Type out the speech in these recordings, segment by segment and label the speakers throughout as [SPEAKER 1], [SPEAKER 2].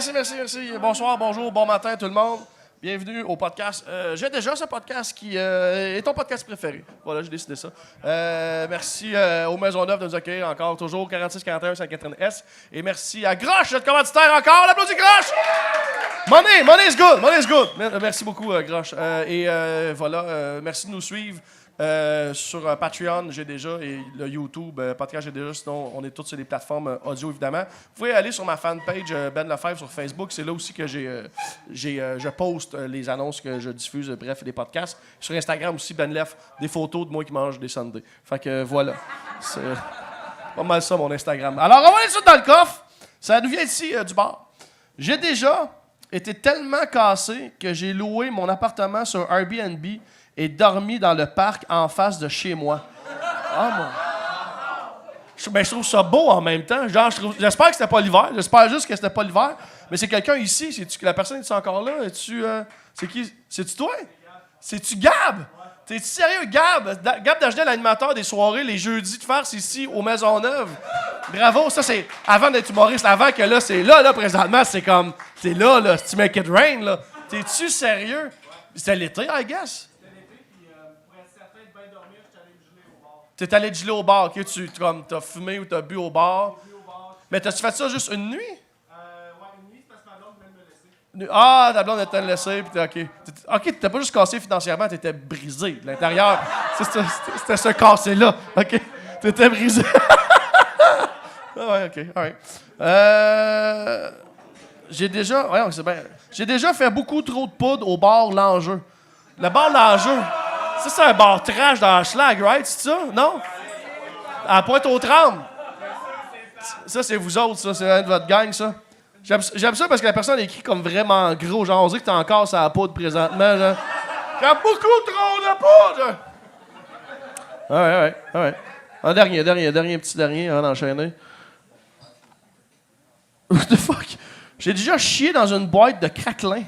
[SPEAKER 1] merci. Bonsoir, bonjour, bon matin tout le monde. Bienvenue au podcast. J'ai déjà ce podcast qui est ton podcast préféré. Voilà, j'ai décidé ça. Merci aux Maisonneuve de nous accueillir encore, toujours 4641 Sainte-Catherine-S. Et merci à Grosh, notre commanditaire encore. On applaudit Grosh! Money is good. Merci beaucoup, Grosh. Voilà, merci de nous suivre. Sur Patreon, j'ai déjà, et le YouTube, podcast, j'ai déjà. Sinon, on est tous sur les plateformes audio, évidemment. Vous pouvez aller sur ma fanpage Ben Lefebvre sur Facebook. C'est là aussi que je poste les annonces que je diffuse, bref, les podcasts. Sur Instagram aussi, Ben Lef, des photos de moi qui mange des sundaes. Fait que voilà. C'est pas mal ça, mon Instagram. Alors, on va aller ça dans le coffre. Ça nous vient ici, du bar. J'ai déjà été tellement cassé que j'ai loué mon appartement sur Airbnb et dormi dans le parc en face de chez moi. Ah, mon... je trouve ça beau en même temps. Genre, j'espère que c'était pas l'hiver. J'espère juste que c'était pas l'hiver. Mais c'est quelqu'un ici. C'est-tu que la personne est encore là? C'est qui? C'est-tu toi? C'est-tu Gab? T'es-tu sérieux, Gab? Gab Dagenais, l'animateur des soirées les jeudis de farce ici aux Maisonneuve. Bravo, ça c'est avant d'être humoriste, avant que là, c'est là, présentement, c'est comme, c'est là, si tu make it rain, là. T'es-tu sérieux? C'était l'été, I guess? T'es allé geler au bar, ok? T'as fumé ou t'as bu au bar. Mais t'as-tu fait ça juste une nuit?
[SPEAKER 2] Ouais, une nuit, c'est parce que ma blonde venait de me laisser.
[SPEAKER 1] Ah, ta blonde était laissée, pis ok. Ok, t'étais pas juste cassé financièrement, t'étais brisé de l'intérieur. C'était ce cassé-là, ok? T'étais brisé. Ah ouais, ok, alright. J'ai déjà fait beaucoup trop de poudre au bar L'Enjeu. Le bar L'Enjeu. Ça, c'est un bar trash dans Schlag, right? C'est ça? Non? À Pointe-aux-Trembles. Ça, c'est vous autres, ça. C'est un de votre gang, ça. J'aime ça parce que la personne écrit comme vraiment gros. Genre, on dirait que t'es encore sur la poudre présentement, genre. J'aime beaucoup trop de poudre! Ouais. Un dernier, petit dernier, avant d'enchaîner. What the fuck? J'ai déjà chié dans une boîte de craquelin.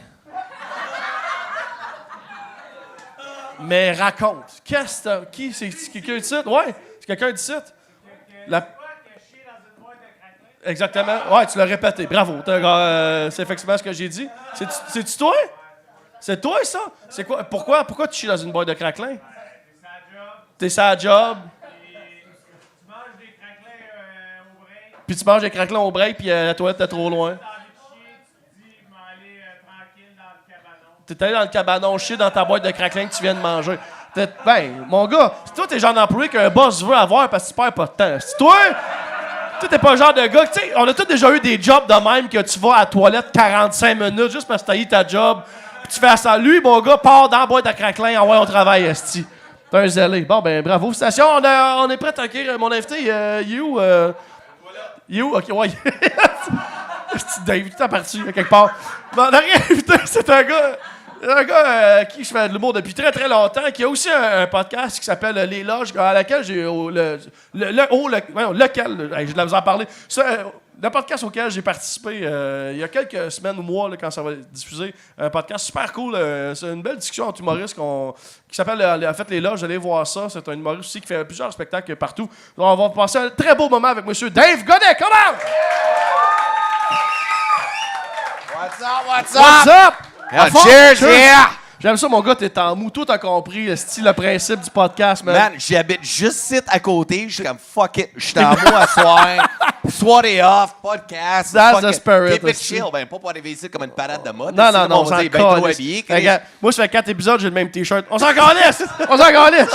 [SPEAKER 1] Mais raconte. Qui? C'est quelqu'un d'ici? Ouais, c'est quelqu'un d'ici. Exactement. Ouais, tu l'as répété. Bravo. C'est effectivement ce que j'ai dit. C'est-tu toi? C'est toi, ça? C'est quoi? Pourquoi tu chies dans une boîte de craquelin? T'es sa job.
[SPEAKER 2] Tu manges des craquelins au break.
[SPEAKER 1] Puis tu manges des craquelins au break, puis la toilette est trop loin. T'es allé dans le cabanon chier dans ta boîte de craquelin que tu viens de manger. Ben, mon gars, c'est toi, t'es le genre d'employé qu'un boss veut avoir parce que tu perds pas de temps. C'est toi? Toi, t'es pas le genre de gars... Tu sais, on a tous déjà eu des jobs de même que tu vas à la toilette 45 minutes juste parce que t'as eu ta job. Puis tu fais ça. Lui, mon gars, part dans la boîte de craquelin. En ouais, on travaille, esti. T'es un zélé. Bon, ben, bravo. Station, on est prêt à accueillir mon invité. You? OK, ouais. C'est Dave, tout est parti, quelque part. Mon dernier invité, c'est un gars à qui je fais de l'humour depuis très, très longtemps, qui a aussi un podcast qui s'appelle Les Loges, à laquelle j'ai... lequel... J'ai de la vous en parler. Le podcast auquel j'ai participé il y a quelques semaines ou mois, là, quand ça va être diffusé, un podcast super cool. C'est une belle discussion entre humoristes qui s'appelle en fait Les Loges. Allez voir ça. C'est un humoriste aussi qui fait plusieurs spectacles partout. Donc, on va passer un très beau moment avec M. Dave Godet. Come on!
[SPEAKER 3] What's
[SPEAKER 1] What's up?
[SPEAKER 3] Cheers, yeah!
[SPEAKER 1] J'aime ça, mon gars, t'es en mou. Toi, t'as compris le principe du podcast, man.
[SPEAKER 3] Man, j'habite juste ici à côté. Je suis comme, fuck it. Je suis en mou à soir. Soirée off, podcast.
[SPEAKER 1] That's the spirit.
[SPEAKER 3] Keep it chill. Ben, pas pour arriver ici comme une parade de mode.
[SPEAKER 1] Non, on s'en
[SPEAKER 3] ben trop
[SPEAKER 1] calisse.
[SPEAKER 3] habillé.
[SPEAKER 1] Regarde, moi, ça fait 4 épisodes, j'ai le même T-shirt. On s'en calisse! On s'en calisse!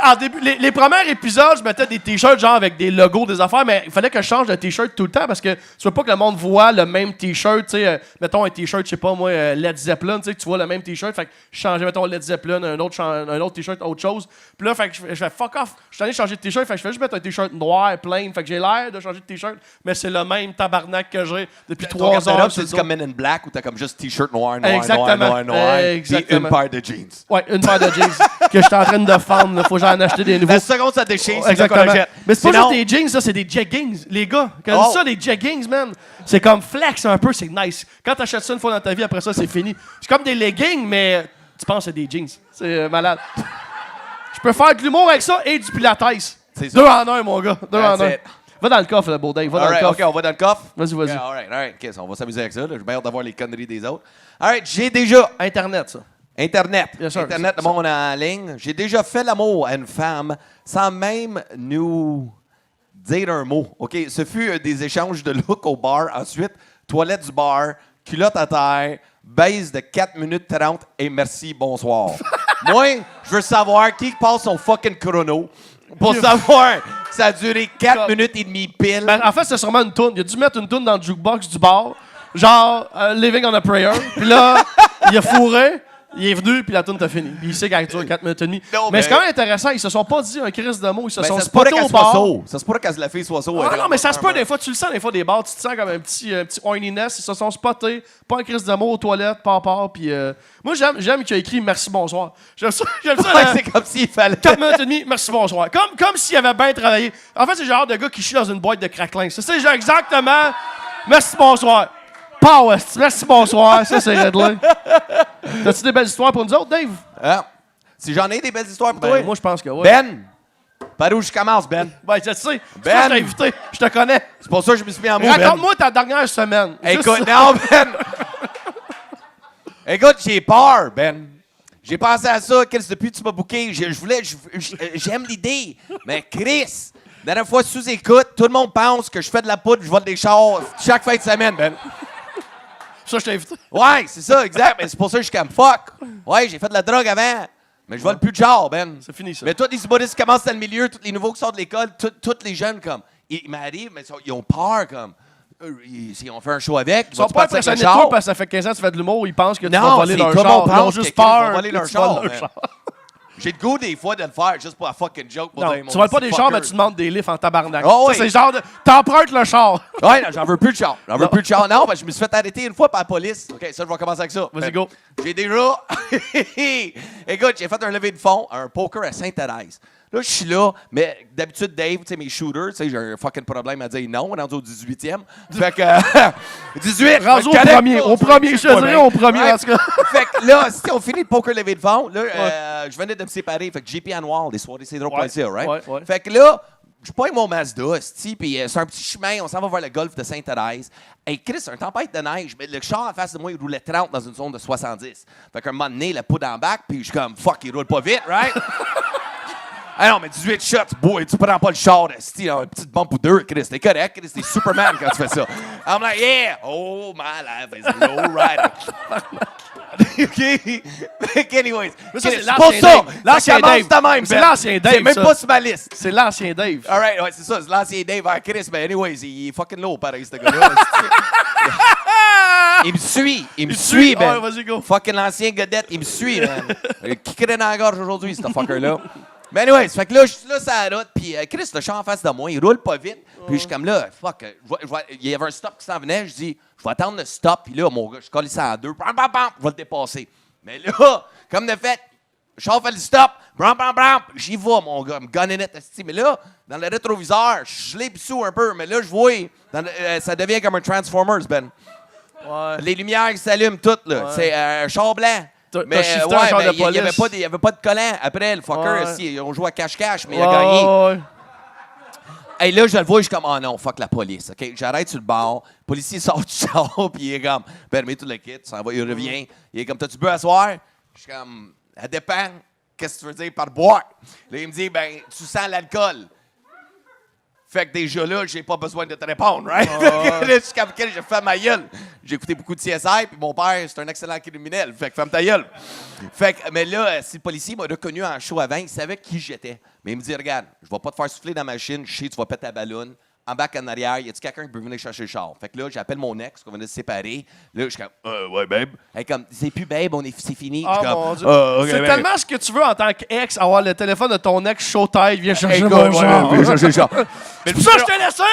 [SPEAKER 1] En début, les premiers épisodes, je mettais des T-shirts genre avec des logos, des affaires, mais il fallait que je change de T-shirt tout le temps parce que tu veux pas que le monde voit le même T-shirt, tu sais, mettons un T-shirt, je sais pas moi, Led Zeppelin, tu sais, que tu vois le même T-shirt, fait que je changeais, mettons Led Zeppelin, un autre T-shirt, autre chose. Puis là, fait que je fais fuck off, je suis allé changer de T-shirt, fait que je fais juste mettre un T-shirt noir, plain, fait que j'ai l'air de changer de T-shirt, mais c'est le même tabarnak que j'ai depuis 3 heures.
[SPEAKER 3] C'est comme Men in Black où t'as comme juste T-shirt noir,
[SPEAKER 1] Exactement.
[SPEAKER 3] Puis une paire de jeans.
[SPEAKER 1] Ouais, une paire de jeans que je suis en train de fendre, là, faut que j'en acheter des nouveaux.
[SPEAKER 3] La seconde, ça déchire, c'est ça qu'on
[SPEAKER 1] Exactement.
[SPEAKER 3] achète.
[SPEAKER 1] Mais c'est pas
[SPEAKER 3] Sinon-
[SPEAKER 1] juste des jeans, ça, c'est des jeggings, les gars. Quand ça, les jeggings, man, c'est comme flex un peu, c'est nice. Quand t'achètes ça une fois dans ta vie, après ça, c'est fini. C'est comme des leggings, mais tu penses que c'est des jeans. C'est malade. Je peux faire de l'humour avec ça et du pilates.
[SPEAKER 3] C'est ça.
[SPEAKER 1] 2 en 1, mon gars. 2 en
[SPEAKER 3] That's
[SPEAKER 1] 1.
[SPEAKER 3] it.
[SPEAKER 1] Va dans le coffre, là, beau Dave. Va dans le
[SPEAKER 3] Alright,
[SPEAKER 1] coffre.
[SPEAKER 3] OK, on va dans le coffre?
[SPEAKER 1] Vas-y, vas-y.
[SPEAKER 3] Okay, alright. OK, on va s'amuser avec ça. Là. J'ai bien hâte d'avoir les conneries des autres. Alright, j'ai déjà...
[SPEAKER 1] Internet, ça.
[SPEAKER 3] Internet.
[SPEAKER 1] Bien sûr,
[SPEAKER 3] Internet, le monde en ligne. J'ai déjà fait l'amour à une femme sans même nous dire un mot. OK, ce fut des échanges de look au bar. Ensuite, toilette du bar, culotte à terre, baise de 4 minutes 30 et merci, bonsoir. Moi, je veux savoir qui passe son fucking chrono pour savoir que ça a duré 4 minutes et demie pile.
[SPEAKER 1] Ben, en fait, c'est sûrement une toune. Il a dû mettre une toune dans le jukebox du bar, genre Living on a Prayer. Puis là, il a fourré, il est venu, puis la toune t'a fini. Puis il sait qu'elle dure 4 minutes et demie.
[SPEAKER 3] Non,
[SPEAKER 1] mais c'est quand même intéressant. Ils se sont pas dit un crise de mots. Ils se
[SPEAKER 3] Ben,
[SPEAKER 1] sont
[SPEAKER 3] ça se pourrait
[SPEAKER 1] spotés
[SPEAKER 3] qu'elle
[SPEAKER 1] au
[SPEAKER 3] soit
[SPEAKER 1] bar.
[SPEAKER 3] sourd. Ça se pourrait que la fille soit sourde.
[SPEAKER 1] Ah non, mais ça se peut des fois. Tu le sens des fois des bars. Tu te sens comme un petit horniness. Ils se sont spotés. Pas un crise de mots aux toilettes, part. Puis moi, j'aime qu'il a écrit merci, bonsoir. J'aime ça.
[SPEAKER 3] Ouais, c'est comme s'il fallait.
[SPEAKER 1] 4 minutes et demie, merci, bonsoir. Comme s'il avait bien travaillé. En fait, c'est le genre de gars qui chie dans une boîte de craquelin. C'est genre exactement merci, bonsoir. Pow, merci, bonsoir. Ça, c'est réglé. T'as-tu des belles histoires pour nous autres, Dave?
[SPEAKER 3] Ah. Si j'en ai des belles histoires pour
[SPEAKER 1] Ben,
[SPEAKER 3] toi.
[SPEAKER 1] moi, je pense que oui.
[SPEAKER 3] Ben! Par où je commence, Ben?
[SPEAKER 1] Ben, je sais.
[SPEAKER 3] Ben!
[SPEAKER 1] Je t'ai invité. Je te connais.
[SPEAKER 3] C'est pour ça que je me suis mis en mots, Ben.
[SPEAKER 1] Raconte-moi ta dernière semaine. Juste
[SPEAKER 3] Écoute,
[SPEAKER 1] ça.
[SPEAKER 3] non, Ben! Écoute, j'ai peur, Ben. J'ai pensé à ça, Chris, depuis que tu m'as booké. J'aime l'idée. Mais Chris, la dernière fois, sous-écoute, tout le monde pense que je fais de la poudre, je vole des chars chaque fin de semaine, Ben.
[SPEAKER 1] Ça, je t'ai invité.
[SPEAKER 3] Ouais, c'est ça, exact. Mais c'est pour ça que je suis comme fuck. Ouais, j'ai fait de la drogue avant. Mais je vole plus de chars, Ben.
[SPEAKER 1] C'est fini, ça.
[SPEAKER 3] Mais toi, les humoristes qui commencent dans le milieu, tous les nouveaux qui sortent de l'école, tous les jeunes, comme, ils m'arrivent, mais ils ont peur, comme, si on fait un show avec,
[SPEAKER 1] Ils sont pas impressionnés de toi parce que ça fait 15 ans que tu fais de l'humour. Ils pensent que tu vas
[SPEAKER 3] Non,
[SPEAKER 1] voler
[SPEAKER 3] c'est
[SPEAKER 1] leur
[SPEAKER 3] tout le
[SPEAKER 1] char.
[SPEAKER 3] monde
[SPEAKER 1] Ils ont
[SPEAKER 3] pense
[SPEAKER 1] juste
[SPEAKER 3] que Chris
[SPEAKER 1] peur.
[SPEAKER 3] va voler
[SPEAKER 1] que
[SPEAKER 3] leur
[SPEAKER 1] tu voles
[SPEAKER 3] char,
[SPEAKER 1] leur
[SPEAKER 3] man.
[SPEAKER 1] char.
[SPEAKER 3] J'ai le goût des fois de le faire juste pour la fucking joke. Pour
[SPEAKER 1] Non,
[SPEAKER 3] dire,
[SPEAKER 1] tu voles pas des chars, mais
[SPEAKER 3] fucker.
[SPEAKER 1] tu demandes des livres en tabarnak.
[SPEAKER 3] Oh,
[SPEAKER 1] Ça,
[SPEAKER 3] oui.
[SPEAKER 1] c'est le genre de... T'empruntes le char.
[SPEAKER 3] Ouais, non, j'en veux plus de char. J'en veux plus de char. Non, parce que je me suis fait arrêter une fois par la police. OK, ça, je vais commencer avec ça.
[SPEAKER 1] Vas-y, go.
[SPEAKER 3] J'ai déjà... Écoute, j'ai fait un levée de fonds, un poker à Sainte-Thérèse. Là, je suis là, mais d'habitude, Dave, tu sais, mes shooters, tu sais, j'ai un fucking problème à dire non, rendu au 18e. Fait que... 18!
[SPEAKER 1] Rendu au premier. Au premier, je dirais au premier, en tout cas.
[SPEAKER 3] Fait que là, si on finit le poker levée de fonds, là, je venais de me séparer. Fait que JP Annual, des soirées, c'est drôle.ca, right?
[SPEAKER 1] Ouais.
[SPEAKER 3] Fait que là, je pogne mon Mazda, puis c'est un petit chemin, on s'en va vers le golfe de Sainte-Thérèse. Hey, Chris, une tempête de neige, mais le char en face de moi, il roulait 30 dans une zone de 70. Fait qu'à un moment donné, la poudre en bac, puis je suis comme, fuck, il roule pas vite, right? Ah non, mais 18 shots, boy, tu prends pas le char, une petite bump ou deux, Chris, t'es correct, Chris, t'es Superman quand tu fais ça. I'm like, yeah, oh, my life is a low rider. OK? Anyways.
[SPEAKER 1] Mais ça, c'est
[SPEAKER 3] Chris,
[SPEAKER 1] l'ancien
[SPEAKER 3] pas ça.
[SPEAKER 1] Dave. L'ancien
[SPEAKER 3] Ça commence
[SPEAKER 1] Dave.
[SPEAKER 3] de même,
[SPEAKER 1] C'est
[SPEAKER 3] Ben.
[SPEAKER 1] l'ancien Dave,
[SPEAKER 3] C'est même
[SPEAKER 1] ça.
[SPEAKER 3] pas sur ma liste.
[SPEAKER 1] C'est l'ancien Dave.
[SPEAKER 3] All right, ouais, c'est ça, c'est l'ancien Dave. Ah, Chris, mais anyways, il est fucking low, pareil, ce gars-là. Il me suit, Ben.
[SPEAKER 1] Ouais, vas-y, go.
[SPEAKER 3] Fucking l'ancien godette, il me suit, man. Qui crée dans la gorge aujourd'hui, ce fucker-là? Mais anyways, fait que là, je suis là, ça route, puis Chris, le char en face de moi, il roule pas vite. Puis je suis comme là, fuck, il y avait un stop qui s'en venait, je dis, je vais attendre le stop, puis là, mon gars, je colle ça en deux, bam, bam, bam, je vais le dépasser. Mais là, comme de fait, le char fait le stop, bam, bam, bam, j'y vais, mon gars, me gunning it, esti. Mais là, dans le rétroviseur, je l'ai sous un peu, mais là, je vois, ça devient comme un Transformers, Ben.
[SPEAKER 1] Ouais.
[SPEAKER 3] Les lumières s'allument toutes, là.
[SPEAKER 1] Ouais.
[SPEAKER 3] C'est un char blanc.
[SPEAKER 1] T'as
[SPEAKER 3] Mais
[SPEAKER 1] shifté un char de
[SPEAKER 3] il n'y avait,
[SPEAKER 1] police.
[SPEAKER 3] pas de collant. Après, le fucker,
[SPEAKER 1] Ouais.
[SPEAKER 3] si, on jouait à cache-cache, mais il a gagné.
[SPEAKER 1] Ouais.
[SPEAKER 3] Et là, je le vois, je suis comme, oh non, fuck la police. OK, j'arrête sur le bord. Le policier sort du char, puis il est comme, permets tout le kit, ça va, il revient. Il est comme, t'as-tu bu à soir? Je suis comme, ça dépend. Qu'est-ce que tu veux dire par boire? Là, il me dit, ben, tu sens l'alcool. Fait que déjà là, j'ai pas besoin de te répondre, right? Là, je suis comme, j'ai fait ma gueule. J'ai écouté beaucoup de CSI, puis mon père, c'est un excellent criminel. Fait que ferme ta gueule. Fait que, mais là, si le policier m'a reconnu en show avant, il savait qui j'étais. Mais il me dit, regarde, je vais pas te faire souffler dans la machine, je sais, tu vas péter ta ballonne. Embarque en arrière, y a-tu quelqu'un qui peut venir chercher le char? Fait que là, j'appelle mon ex, qu'on venait de se séparer. Là, je suis comme, ouais, babe. Elle est comme, c'est plus babe, c'est fini.
[SPEAKER 1] Ah,
[SPEAKER 3] Je suis comme,
[SPEAKER 1] mon Dieu.
[SPEAKER 3] OK,
[SPEAKER 1] C'est
[SPEAKER 3] babe.
[SPEAKER 1] tellement ce que tu veux en tant qu'ex, avoir le téléphone de ton ex chaud tête, viens chercher
[SPEAKER 3] Écoute,
[SPEAKER 1] mon
[SPEAKER 3] ouais,
[SPEAKER 1] char.
[SPEAKER 3] viens chercher le char.
[SPEAKER 1] C'est pour ça que je t'ai laissé!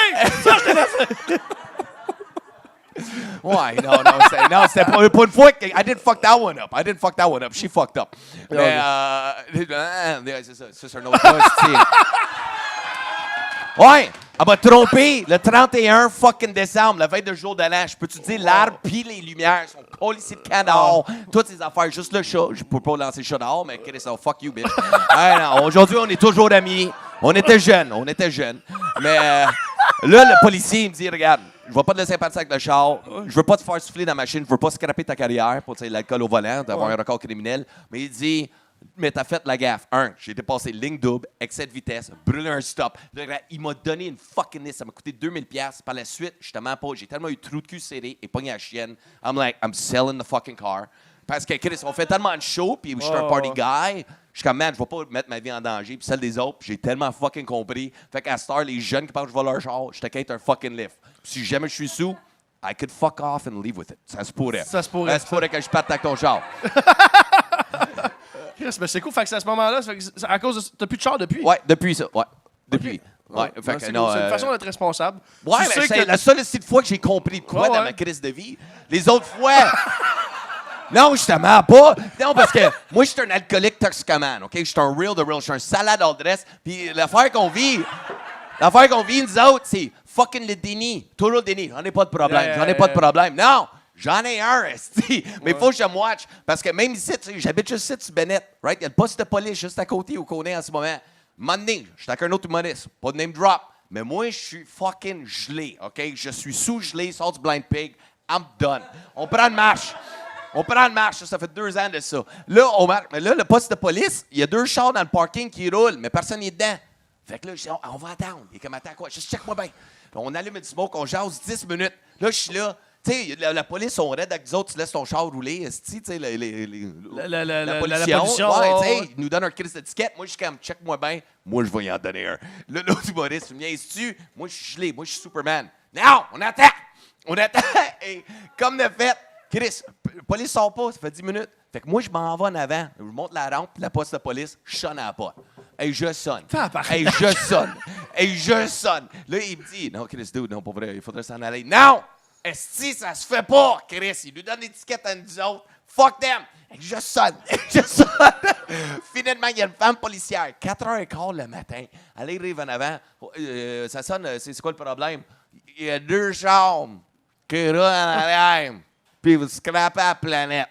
[SPEAKER 3] Ouais, non, c'était pas une fois que I didn't fuck that one up. She fucked up. Mais, c'est ça, c'est un autre cas, c'est... Ouais, elle m'a trompé le 31 fucking décembre, la veille de jour de l'an. Je peux te dire, l'arbre pis les lumières sont policiers de canard, toutes ces affaires, juste le chat. Je peux pas lancer le chat dehors, mais Chris, oh, fuck you, bitch. Non, aujourd'hui, on est toujours amis. On était jeunes. Mais, Là, le policier, il me dit, regarde, je vais pas te laisser partir avec le char. Je veux pas te faire souffler dans la machine. Je veux pas scraper ta carrière pour l'alcool au volant, d'avoir un record criminel. Mais il dit, mais t'as fait la gaffe. J'ai dépassé ligne double, excès de vitesse, brûlé un stop. Là, il m'a donné une fucking liste. Ça m'a coûté 2000$. Par la suite, justement pas. J'ai tellement eu trou de cul serré et pogné à la chienne. I'm selling the fucking car. Parce que, Chris, on fait tellement de show, puis je suis un party guy. Je suis comme, man, je vais pas mettre ma vie en danger, puis celle des autres, puis j'ai tellement fucking compris. Fait qu'à cette heure, les jeunes qui pensent que je vais leur char, je te quête un fucking lift. Puis si jamais je suis sous, I could fuck off and leave with it. Ça se pourrait.
[SPEAKER 1] Ça se pourrait.
[SPEAKER 3] Ça se pourrait que je parte avec ton char.
[SPEAKER 1] Chris, mais c'est cool. Fait que c'est à ce moment-là, c'est à cause de. T'as plus de char depuis?
[SPEAKER 3] Ouais, depuis ça. Ouais. Depuis. Ouais. Fait que
[SPEAKER 1] C'est
[SPEAKER 3] non,
[SPEAKER 1] cool. C'est une façon d'être responsable.
[SPEAKER 3] Ouais,
[SPEAKER 1] Tu
[SPEAKER 3] mais
[SPEAKER 1] sais
[SPEAKER 3] c'est
[SPEAKER 1] que-
[SPEAKER 3] la seule fois que j'ai compris de quoi dans ma crise de vie. Les autres fois. Non, justement, pas. Non, parce que moi, je suis un alcoolique toxicomane, OK? Je suis un real de real. Je suis un salade all dress. Puis l'affaire qu'on vit, nous autres, c'est fucking le déni. Toujours le déni. J'en ai pas de problème. J'en ai pas de problème. Non! J'en ai un, esti. Mais il faut que je me watch. Parce que même ici, tu sais, j'habite juste ici, sur Bennett. Right? Il y a le poste de police juste à côté où on est en ce moment. Monday, je suis avec un autre humoriste. Pas de name drop. Mais moi, je suis fucking gelé, OK? Je suis sous-gelé, sort du Blind Pig. I'm done. On prend une marche. Ça fait 2 ans de ça. Là, on marche. Mais là, le poste de police, il y a 2 chars dans le parking qui roulent, mais personne n'est dedans. Fait que là, je dis, on va attendre. Il est comme, attends quoi? Juste check-moi bien. On allume du smoke, on jase 10 minutes. Là, je suis là. Tu sais, la police sont raides avec nous autres, tu laisses ton char rouler, esti, tu sais, la pollution. Ouais, tu sais, ils nous donnent un crise d'étiquette. Moi, je suis comme, check-moi bien. Moi, je vais y en donner un. Là, l'autre humoriste, tu me niaises-tu? Moi, je suis gelé. Moi, je suis Superman. Non, on attend. Et comme de fait, Chris, la police sort pas, ça fait 10 minutes. Fait que moi, je m'en vais en avant. Je monte la rampe, puis la poste de police, je sonne à la porte. Et je sonne. Et je sonne. Là, il me dit, non, Chris, dude, non, pas vrai, il faudrait s'en aller. Non! Esti, ça se fait pas, Chris. Il nous donne l'étiquette à nous autres. Fuck them! Et je sonne. Finalement, il y a une femme policière, 4h15 le matin. Elle arrive en avant. Ça sonne, c'est quoi le problème? Il y a 2 chambres qui roulent en arrière. Puis vous scrapez la planète.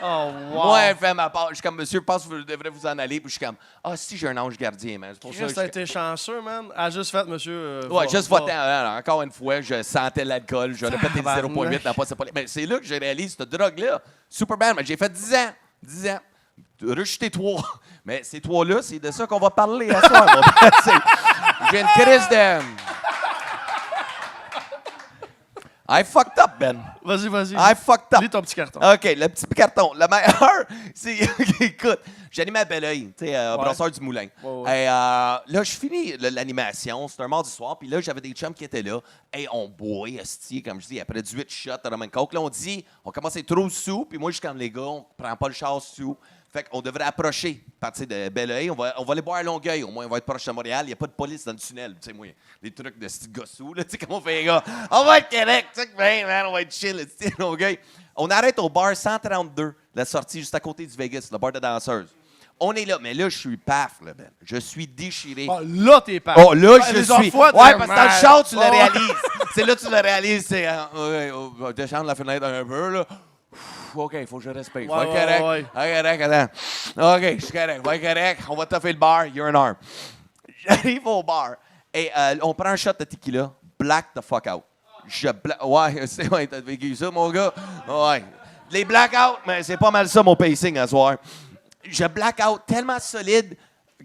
[SPEAKER 1] Oh, wow.
[SPEAKER 3] Moi, elle fait ma part. Je suis comme, monsieur, je pense que vous devrez vous en aller. Puis je suis comme, si, j'ai un ange gardien, man. C'est pour ça
[SPEAKER 1] Chris, t'as été chanceux, man. A juste fait, monsieur.
[SPEAKER 3] ouais, juste voté. Encore une fois, je sentais l'alcool. Je répétais 0,8 dans pas ce Mais c'est là que j'ai réalisé cette drogue-là. Superman, mais j'ai fait 10 ans. 10 ans. Rejeté 3. Mais ces 3-là, c'est de ça qu'on va parler à soir, mon père. J'ai une crise de. I fucked up, Ben.
[SPEAKER 1] Vas-y.
[SPEAKER 3] I fucked up.
[SPEAKER 1] Lis ton petit carton.
[SPEAKER 3] OK, le petit carton. Le meilleur, c'est... Écoute, j'animais à Belleuil, tu sais, Brasseur du Moulin.
[SPEAKER 1] Ouais.
[SPEAKER 3] Et là, je finis l'animation. C'était un mardi soir. Puis là, j'avais des chums qui étaient là. Et on boit, esti, comme je dis, après 18 shots de Roman Coke. Là, on dit, on commence à être trop sous. Puis moi, je suis comme les gars, on prend pas le char sous. Fait qu'on devrait approcher, partir de Belleuil. On va aller boire à Longueuil. Au moins, on va être proche de Montréal. Il n'y a pas de police dans le tunnel. Tu sais, moi, les trucs de ce gossou, là. Tu sais, comment on fait, les gars? On va être correct. Tu sais, ben, man, on va être chill, tu sais, Longueuil. On arrête au bar 132, la sortie juste à côté du Vegas, le bar de danseuses. On est là, mais là, je suis paf, là, Ben. Je suis déchiré.
[SPEAKER 1] Oh, là, t'es pas.
[SPEAKER 3] Oh, là, je
[SPEAKER 1] les
[SPEAKER 3] suis.
[SPEAKER 1] enfants,
[SPEAKER 3] Ouais,
[SPEAKER 1] t'es
[SPEAKER 3] parce que dans le
[SPEAKER 1] mal.
[SPEAKER 3] char, tu le
[SPEAKER 1] Oh.
[SPEAKER 3] réalises. C'est là que tu le réalises. C'est. Descendre la fenêtre un peu, là. OK, il faut que je respecte.
[SPEAKER 1] Ouais,
[SPEAKER 3] Va correct.
[SPEAKER 1] ouais.
[SPEAKER 3] Correct, attends. OK, je suis correct. Va correct. On va toffer le bar. You're an arm. J'arrive au bar et on prend un shot de tequila. Black the fuck out. Ouais, t'as vécu ça, mon gars? Ouais. Les blackouts, mais c'est pas mal ça, mon pacing à soir. Je black out tellement solide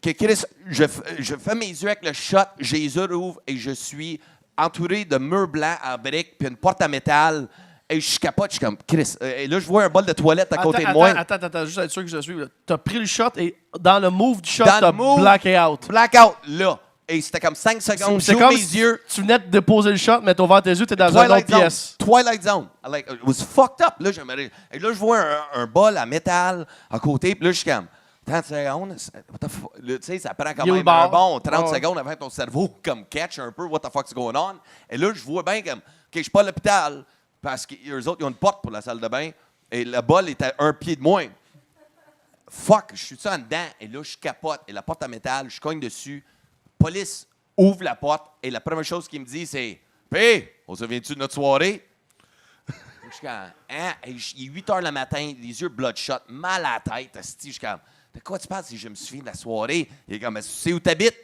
[SPEAKER 3] que Chris, je fais mes yeux avec le shot, j'ai les yeux rouvrent et je suis entouré de murs blancs en briques puis une porte à métal. Et je capote, je suis comme, Chris. Et là, je vois un bol de toilette à côté de moi.
[SPEAKER 1] Attends, juste être sûr que je suis. T'as pris le shot et dans le move du shot,
[SPEAKER 3] Dans
[SPEAKER 1] t'as
[SPEAKER 3] le move,
[SPEAKER 1] blacké out.
[SPEAKER 3] Blackout, là. Et c'était comme 5 secondes.
[SPEAKER 1] C'est
[SPEAKER 3] J'ouvre
[SPEAKER 1] comme
[SPEAKER 3] mes
[SPEAKER 1] si
[SPEAKER 3] yeux.
[SPEAKER 1] tu venais de déposer le shot, mais t'as ouvert tes yeux, t'es dans une autre pièce.
[SPEAKER 3] Twilight Zone. Like, it was fucked up. Là, et là, je vois un bol à métal à côté. Puis là, je suis comme, 30 secondes. What the fuck? Tu sais, ça prend quand
[SPEAKER 1] Il est où
[SPEAKER 3] même
[SPEAKER 1] le bar?
[SPEAKER 3] un bon 30
[SPEAKER 1] Ouais.
[SPEAKER 3] secondes avant que ton cerveau comme catch un peu what the fuck's going on. Et là, je vois bien comme, OK, je suis pas à l'hôpital parce qu'eux autres, ils ont une porte pour la salle de bain. Et le bol est à un pied de moins. Fuck, je suis ça en dedans. Et là, je capote. Et la porte à métal, je cogne dessus. Police ouvre la porte. Et la première chose qu'il me dit, c'est P, on se souvient-tu de notre soirée? Je suis comme, hein? Et il est 8 h le matin, les yeux bloodshot, mal à la tête. Je suis comme, de quoi tu parles si je me souviens de la soirée? Il est comme, tu sais où t'habites?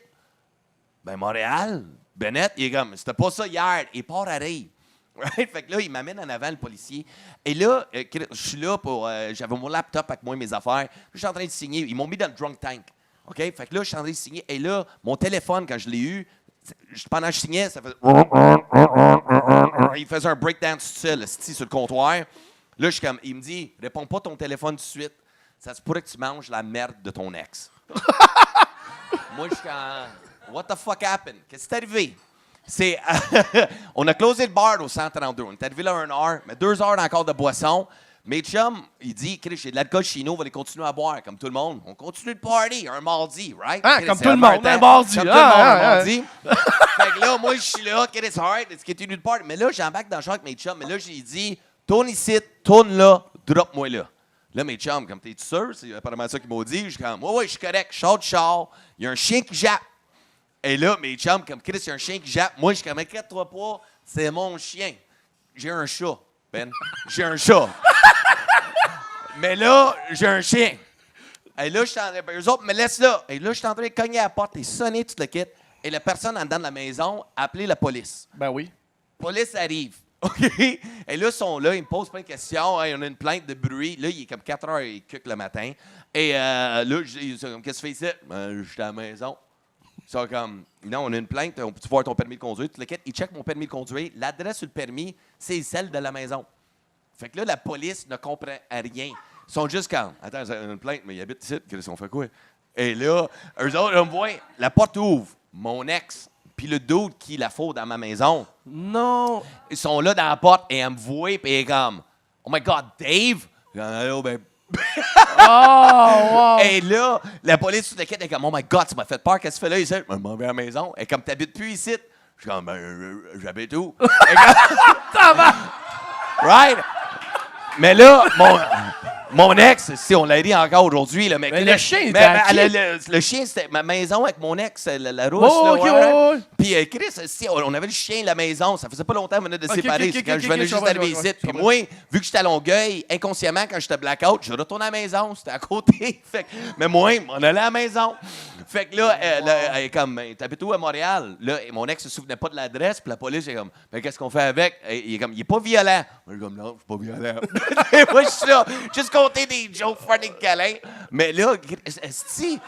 [SPEAKER 3] Ben, Montréal, Bennett, il est comme, c'était pas ça hier. Il part à Rive. Right? Fait que là, il m'amène en avant, le policier. Et là, je suis là pour. J'avais mon laptop avec moi et mes affaires. Je suis en train de signer. Ils m'ont mis dans le drunk tank. OK? Fait que là, je suis en train de signer. Et là, mon téléphone, quand je l'ai eu, pendant que je signais, ça faisait. Il faisait un breakdance tout seul, sur le comptoir. Là, je suis comme. Il me dit, réponds pas ton téléphone tout de suite. Ça se pourrait que tu manges la merde de ton ex. Moi, je suis comme. What the fuck happened? Qu'est-ce qui est arrivé? On a closé le bar au 132. On est arrivé là 1 heure, mais 2 heures encore de boisson. Mes chums, il dit, j'ai de l'alcool chez nous, on va les continuer à boire, comme tout le monde. On continue le party, un mardi, right?
[SPEAKER 1] Ah, comme tout le monde, un mardi.
[SPEAKER 3] Comme tout le monde, un mardi. Fait que là, moi, je suis là, it's hard, let's continue le party. Mais là, j'embarque dans le char avec mes chums, mais là, j'ai dit, tourne ici, tourne là, drop-moi là. Là, mes chums, comme t'es sûr, c'est apparemment ça qu'ils m'ont dit. Je suis comme, ouais, je suis correct, je sors du char, il y a un chien qui jappe. Et là, mes chums, comme Chris, il y a un chien qui jappe. Moi, je suis comme, inquiète-toi pas, c'est mon chien. J'ai un chat, Ben. J'ai un chat. Mais là, j'ai un chien. Et là, eux autres me laissent là. Et là, je suis en train de cogner à la porte et sonner tout le kit. Et la personne en dedans de la maison a appelé la police.
[SPEAKER 1] Ben oui.
[SPEAKER 3] Police arrive. OK? Et là, ils sont là, ils me posent plein de questions. Hey, on a une plainte de bruit. Là, il est comme 4 heures et quelques le matin. Et là, ils sont comme, qu'est-ce que tu fais ici? Ben, je suis à la maison. Ils sont comme, non, on a une plainte, on peut-tu voir ton permis de conduire? Ils checkent mon permis de conduire. L'adresse sur le permis, c'est celle de la maison. Fait que là, la police ne comprend rien. Ils sont juste comme, attends, c'est une plainte, mais ils habitent ici, on fait quoi? Et là, eux autres, on me voient, la porte ouvre, mon ex, puis le dude qui la faut dans ma maison.
[SPEAKER 1] Non.
[SPEAKER 3] Ils sont là dans la porte et elle me voit, puis elle est comme, oh my God, Dave? Allô, ben.
[SPEAKER 1] Oh, wow.
[SPEAKER 3] Et là, la police sur le quai est comme, oh my God, tu m'as fait peur, qu'est-ce que tu fais là ici? Je m'en vais à la maison. Et comme, t'habites plus ici? Je suis comme, ben, j'habite où? Right? Mais là, mon ex, si on l'a aidé encore aujourd'hui, le mec.
[SPEAKER 1] Mais le chien, était à qui?
[SPEAKER 3] Le chien, c'était ma maison avec mon ex, la rousse.
[SPEAKER 1] Oh,
[SPEAKER 3] là,
[SPEAKER 1] OK,
[SPEAKER 3] ouais.
[SPEAKER 1] ouais.
[SPEAKER 3] Puis, Chris, si on avait le chien de la maison, ça faisait pas longtemps qu'on venait de
[SPEAKER 1] OK,
[SPEAKER 3] séparer.
[SPEAKER 1] OK,
[SPEAKER 3] C'est quand
[SPEAKER 1] OK,
[SPEAKER 3] je venais
[SPEAKER 1] OK,
[SPEAKER 3] juste
[SPEAKER 1] je
[SPEAKER 3] d'arriver
[SPEAKER 1] comprends,
[SPEAKER 3] ici.
[SPEAKER 1] je
[SPEAKER 3] Puis
[SPEAKER 1] comprends.
[SPEAKER 3] moi, vu que j'étais à Longueuil, inconsciemment, quand j'étais blackout, je retourne à la maison. C'était à côté. Fait que, mais moi, on allait à la maison. Fait que là, elle est comme, t'habites où à Montréal? Là, mon ex se souvenait pas de l'adresse. Puis la police est comme, ben, qu'est-ce qu'on fait avec? Il est comme, il est pas violent. Moi, je suis comme, non, je suis pas violent. Moi, je suis là, juste compter des jokes, faire des câlins. Mais là, si,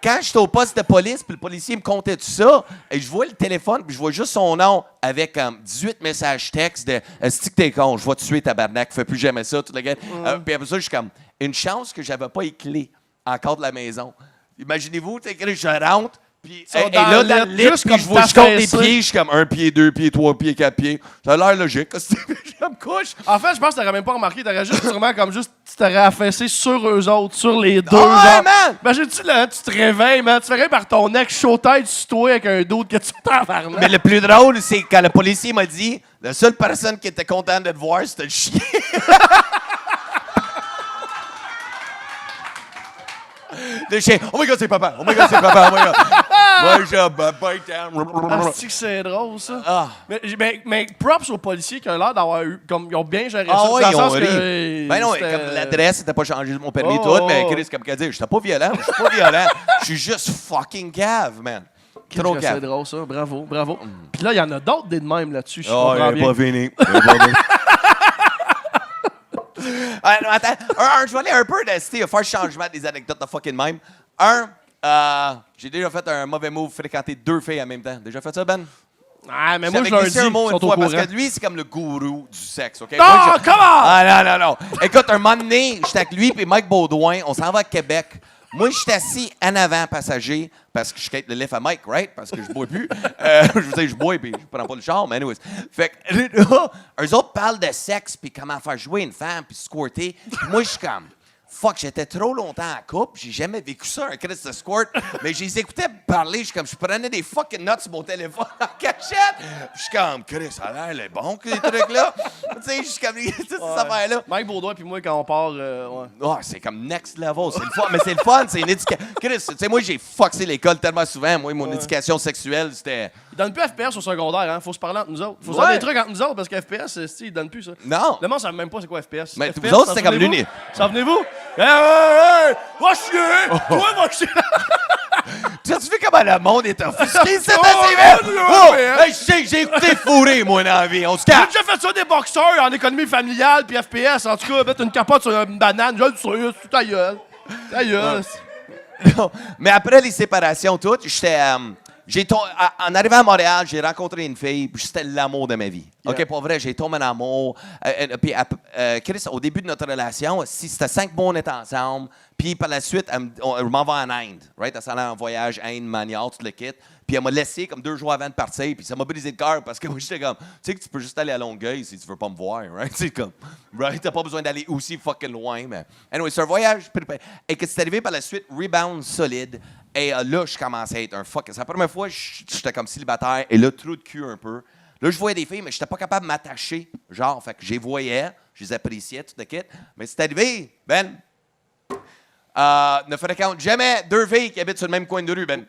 [SPEAKER 3] quand j'étais au poste de police, puis le policier me comptait tout ça, et je vois le téléphone, puis je vois juste son nom avec 18 messages textes de « Est-ce que t'es con? Je vais te tuer, tabarnak, fais plus jamais ça. » Tout le gars. Puis après ça, je suis comme, une chance que j'avais pas les clés encore de la maison. Imaginez-vous, je rentre, puis et là, dans le lit,
[SPEAKER 1] juste
[SPEAKER 3] puis
[SPEAKER 1] comme
[SPEAKER 3] je vois, je compte les
[SPEAKER 1] t'affaisser.
[SPEAKER 3] pieds, je suis comme 1 pied, 2 pieds, 3 pieds, 4 pieds. Ça a l'air logique. Je me couche.
[SPEAKER 1] En fait, je pense que t'aurais même pas remarqué. T'aurais juste sûrement comme juste, tu t'aurais affaissé sur eux autres, sur les deux.
[SPEAKER 3] Ouais,
[SPEAKER 1] genre.
[SPEAKER 3] man!
[SPEAKER 1] Imagine-tu, là, tu te réveilles, man. Tu te réveilles par ton ex chaud tête sur toi avec un doute que tu t'en
[SPEAKER 3] Mais le plus drôle, c'est quand le policier m'a dit la seule personne qui était contente de te voir, c'était le chien. Le chien. Oh my God, c'est papa. Oh my God, c'est papa. Oh my God. Moi, je bite down.
[SPEAKER 1] C'est que c'est drôle, ça.
[SPEAKER 3] Ah.
[SPEAKER 1] Mais props aux policiers qui ont l'air d'avoir eu. Comme, ils ont bien géré
[SPEAKER 3] Ah
[SPEAKER 1] ça.
[SPEAKER 3] ouais,
[SPEAKER 1] dans le
[SPEAKER 3] ils ont
[SPEAKER 1] sens
[SPEAKER 3] ri.
[SPEAKER 1] que,
[SPEAKER 3] Ben non,
[SPEAKER 1] c'était-
[SPEAKER 3] comme l'adresse n'était pas changée de mon permis et
[SPEAKER 1] Oh,
[SPEAKER 3] tout, mais
[SPEAKER 1] oh.
[SPEAKER 3] Chris, comme qu'à dire, j'étais pas violent. Je suis pas violent. Je suis juste fucking cave, man. Trop
[SPEAKER 1] C'est
[SPEAKER 3] cave.
[SPEAKER 1] drôle, ça. Bravo, bravo. Puis là, il y en a d'autres des de même là-dessus. Je
[SPEAKER 3] Oh,
[SPEAKER 1] comprends
[SPEAKER 3] il est
[SPEAKER 1] bien.
[SPEAKER 3] pas fini. Il est pas fini. Non, attends. Je vais aller un peu de faire changement des anecdotes de fucking même. J'ai déjà fait un mauvais move, fréquenter 2 filles en même temps. Déjà fait ça, Ben?
[SPEAKER 1] Ah, mais moi,
[SPEAKER 3] J'avais
[SPEAKER 1] je leur dis,
[SPEAKER 3] glissé un
[SPEAKER 1] ils
[SPEAKER 3] mot
[SPEAKER 1] sont
[SPEAKER 3] une
[SPEAKER 1] au
[SPEAKER 3] fois,
[SPEAKER 1] courant.
[SPEAKER 3] parce que lui, c'est comme le gourou du sexe, OK?
[SPEAKER 1] Non,
[SPEAKER 3] Moi, je-
[SPEAKER 1] come on!
[SPEAKER 3] Ah, non. Écoute, un moment donné, j'étais avec lui et Mike Baudouin, on s'en va à Québec. Moi, je suis assis en avant, passager, parce que je quitte le lift à Mike, right? Parce que je bois plus. Je veux dire, je bois puis je prends pas le char, mais anyways. Fait que là, eux autres parlent de sexe puis comment faire jouer une femme puis squirter. Puis moi, je suis comme... Fuck, j'étais trop longtemps en couple, j'ai jamais vécu ça, un Christ de squirt, mais je les écoutais parler, je prenais des fucking notes sur mon téléphone en cachette, je suis comme, Chris, ça a l'air les bons, ces trucs-là. Tu sais, je suis comme, toutes ces affaires-là.
[SPEAKER 1] Mike Baudouin puis moi, quand on part, ouais.
[SPEAKER 3] Oh, c'est comme next level, c'est le fun, mais c'est le fun, c'est une éducation. Chris, tu sais, moi, j'ai fucké l'école tellement souvent, moi, mon éducation sexuelle, c'était...
[SPEAKER 1] Ils donnent plus FPS au secondaire, hein. Faut se parler entre nous autres. Faut se
[SPEAKER 3] Ouais.
[SPEAKER 1] dire des trucs entre nous autres parce que FPS, ils donnent plus ça.
[SPEAKER 3] Non.
[SPEAKER 1] Le monde ne savent même pas c'est quoi FPS.
[SPEAKER 3] Mais
[SPEAKER 1] FPS,
[SPEAKER 3] vous autres,
[SPEAKER 1] ça
[SPEAKER 3] c'était comme
[SPEAKER 1] souvenez-vous?
[SPEAKER 3] l'uni.
[SPEAKER 1] Ça venez-vous? Hey, va chier! Toi, va chier!
[SPEAKER 3] Tu as-tu vu comment le monde est offusqué, c'est
[SPEAKER 1] Oh,
[SPEAKER 3] assez
[SPEAKER 1] là,
[SPEAKER 3] vite!
[SPEAKER 1] là,
[SPEAKER 3] Oh!
[SPEAKER 1] mais-
[SPEAKER 3] Hey, je sais que j'ai écouté Fourré, moi, dans la vie. On se
[SPEAKER 1] J'ai
[SPEAKER 3] calme!
[SPEAKER 1] déjà fait ça des boxeurs en économie familiale puis FPS. En tout cas, mettre une capote sur une banane, je le sais, c'est ta gueule. Ta gueule.
[SPEAKER 3] Non. Mais après les séparations, toutes, j'étais. En arrivant à Montréal, j'ai rencontré une fille, puis c'était l'amour de ma vie.
[SPEAKER 1] Yeah.
[SPEAKER 3] OK, pour vrai, j'ai tombé en amour. Puis, Chris, au début de notre relation, si c'était 5 mois, on était ensemble. Puis par la suite, je m'en vais en Inde. Right? Elle s'en allait en voyage, Inde, Manial, tout le kit. Puis elle m'a laissé comme 2 jours avant de partir. Puis ça m'a brisé le cœur parce que moi, j'étais comme, tu sais que tu peux juste aller à Longueuil si tu veux pas me voir. Right? C'est comme, right? T'as pas besoin d'aller aussi fucking loin. Mais anyway, c'est un voyage. Et que c'est arrivé par la suite, rebound solide. Et là, je commençais à être un fuck. C'est la première fois que j'étais comme célibataire. Et là, trou de cul un peu. Là, je voyais des filles, mais j'étais pas capable de m'attacher. Genre, fait que je les voyais, je les appréciais, tout le kit. Mais c'est arrivé, Ben. Ne fréquente jamais 2 filles qui habitent sur le même coin de rue, Ben.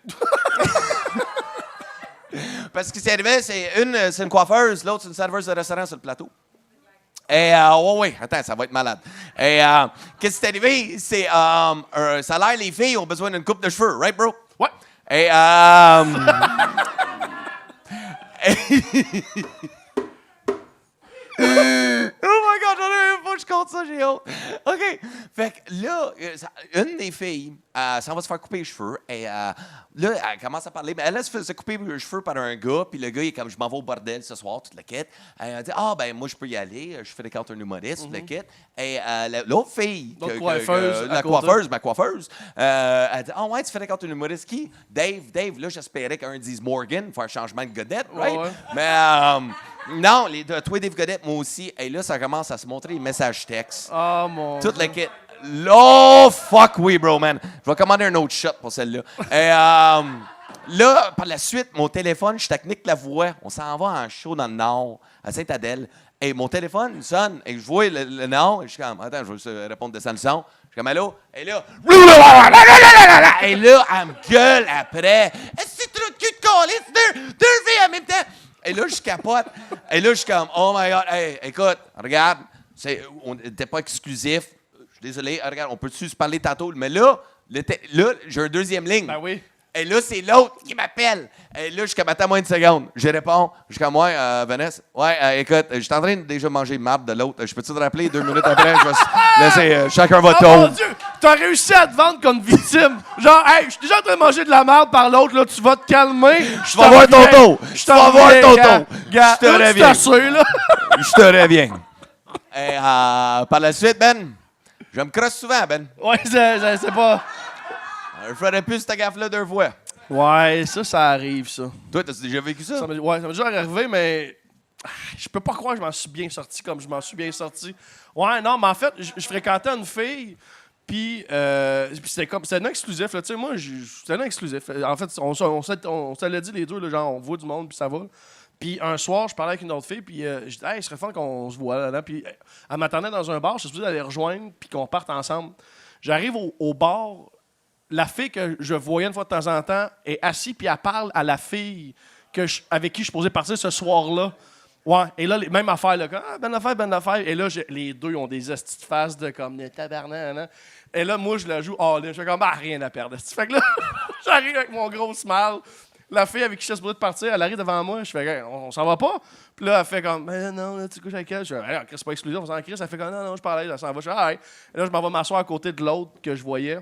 [SPEAKER 3] Parce que ce qui s'est arrivé, c'est une coiffeuse, l'autre, c'est une serveuse de restaurant sur le plateau. Et, ouais, attends, ça va être malade. Et, qu'est-ce qui s'est arrivé? C'est, ça a l'air, les filles ont besoin d'une coupe de cheveux, right, bro?
[SPEAKER 1] Ouais.
[SPEAKER 3] Et, oh my God, j'en ai même pas, je compte ça, j'ai honte. OK. Fait que là, une des filles, ça va se faire couper les cheveux. Et là, elle commence à parler. Mais elle se faisait couper les cheveux par un gars. Puis le gars, il est comme, je m'en vais au bordel ce soir, toute la quête. Elle a dit, ben, moi, je peux y aller. Je fréquente un humoriste, toute la quête. Et l'autre fille, ma coiffeuse, elle dit, ouais, tu fréquentes un humoriste qui? Dave. Là, j'espérais qu'un dise Morgan, faire changement de godette, right?
[SPEAKER 1] Ouais.
[SPEAKER 3] Mais, non, toi, Dave Godette, moi aussi. Et là, ça commence à se montrer les messages textes.
[SPEAKER 1] Oh mon.
[SPEAKER 3] Toute la kit. Oh, fuck oui, bro, man. Je vais commander un autre shot pour celle-là. Et là, par la suite, mon téléphone, je technique la voix. On s'en va en show dans le Nord, à Sainte-Adèle. Et mon téléphone sonne. Et je vois le nom. Et je suis comme, attends, je vais répondre de ça le son. Je suis comme, allô? Et là, et là, elle me gueule après. Est-ce que c'est trop de cul de colis? Deux filles en même temps. Et là, je capote. Et là, je suis comme, oh my God, hey, écoute, regarde, on n'était pas exclusif. Je suis désolé, regarde, on peut-tu se parler tantôt? Mais là, j'ai un deuxième ligne.
[SPEAKER 1] Ben oui.
[SPEAKER 3] Et là, c'est l'autre qui m'appelle. Et là, je suis comme, attends-moi une seconde. Je réponds. Je suis comme, ouais, Vanessa. Ouais, écoute, je suis en train de déjà manger marde de l'autre. Je peux-tu te rappeler 2 minutes après? Je vais laisser chacun votre
[SPEAKER 1] Oh mon
[SPEAKER 3] tour.
[SPEAKER 1] Dieu! T'as réussi à te vendre comme victime. Genre, hey, je suis déjà en train de manger de la merde par l'autre, là, tu vas te calmer.
[SPEAKER 3] Je vais voir ton tour.
[SPEAKER 1] Je
[SPEAKER 3] Tu vas voir ton tour.
[SPEAKER 1] Je
[SPEAKER 3] Je te reviens.
[SPEAKER 1] t'assure, là.
[SPEAKER 3] Je te reviens. Et par la suite, Ben, je me crosse souvent, Ben.
[SPEAKER 1] Ouais, c'est pas.
[SPEAKER 3] Je ferais plus cette gaffe-là 2 fois.
[SPEAKER 1] Ouais, ça arrive, ça.
[SPEAKER 3] Toi, t'as déjà vécu ça?
[SPEAKER 1] Ça m'est déjà arrivé, mais je peux pas croire que je m'en suis bien sorti comme je m'en suis bien sorti. Ouais, non, mais en fait, je fréquentais une fille, puis c'était non exclusif, là. Tu sais, moi, c'était non exclusif. En fait, on se l'a dit les deux, là, genre, on voit du monde, puis ça va. Puis un soir, je parlais avec une autre fille, puis je dis, hey, ce serait fun qu'on se voit là. Puis elle m'attendait dans un bar, je suis supposé aller rejoindre, puis qu'on parte ensemble. J'arrive au bar. La fille que je voyais une fois de temps en temps est assise puis elle parle à la fille avec qui je suis supposé partir ce soir-là. Ouais. Et là, même affaire, là, comme, bonne affaire. Et là, les deux ont des hosties de face de comme des tabarnak. Hein? Et là, moi, je la joue all-in. Je fais comme, rien à perdre. Fait que là, j'arrive avec mon gros smile. La fille avec qui je suis supposé partir, elle arrive devant moi. Je fais, on s'en va pas? Puis là, elle fait comme, non, là, tu couches avec elle. Je fais, c'est pas exclusif, on s'en crie. Elle fait comme, non, je parlais, elle s'en va. Je fais, ah, et là, je m'en vais m'asseoir à côté de l'autre que je voyais.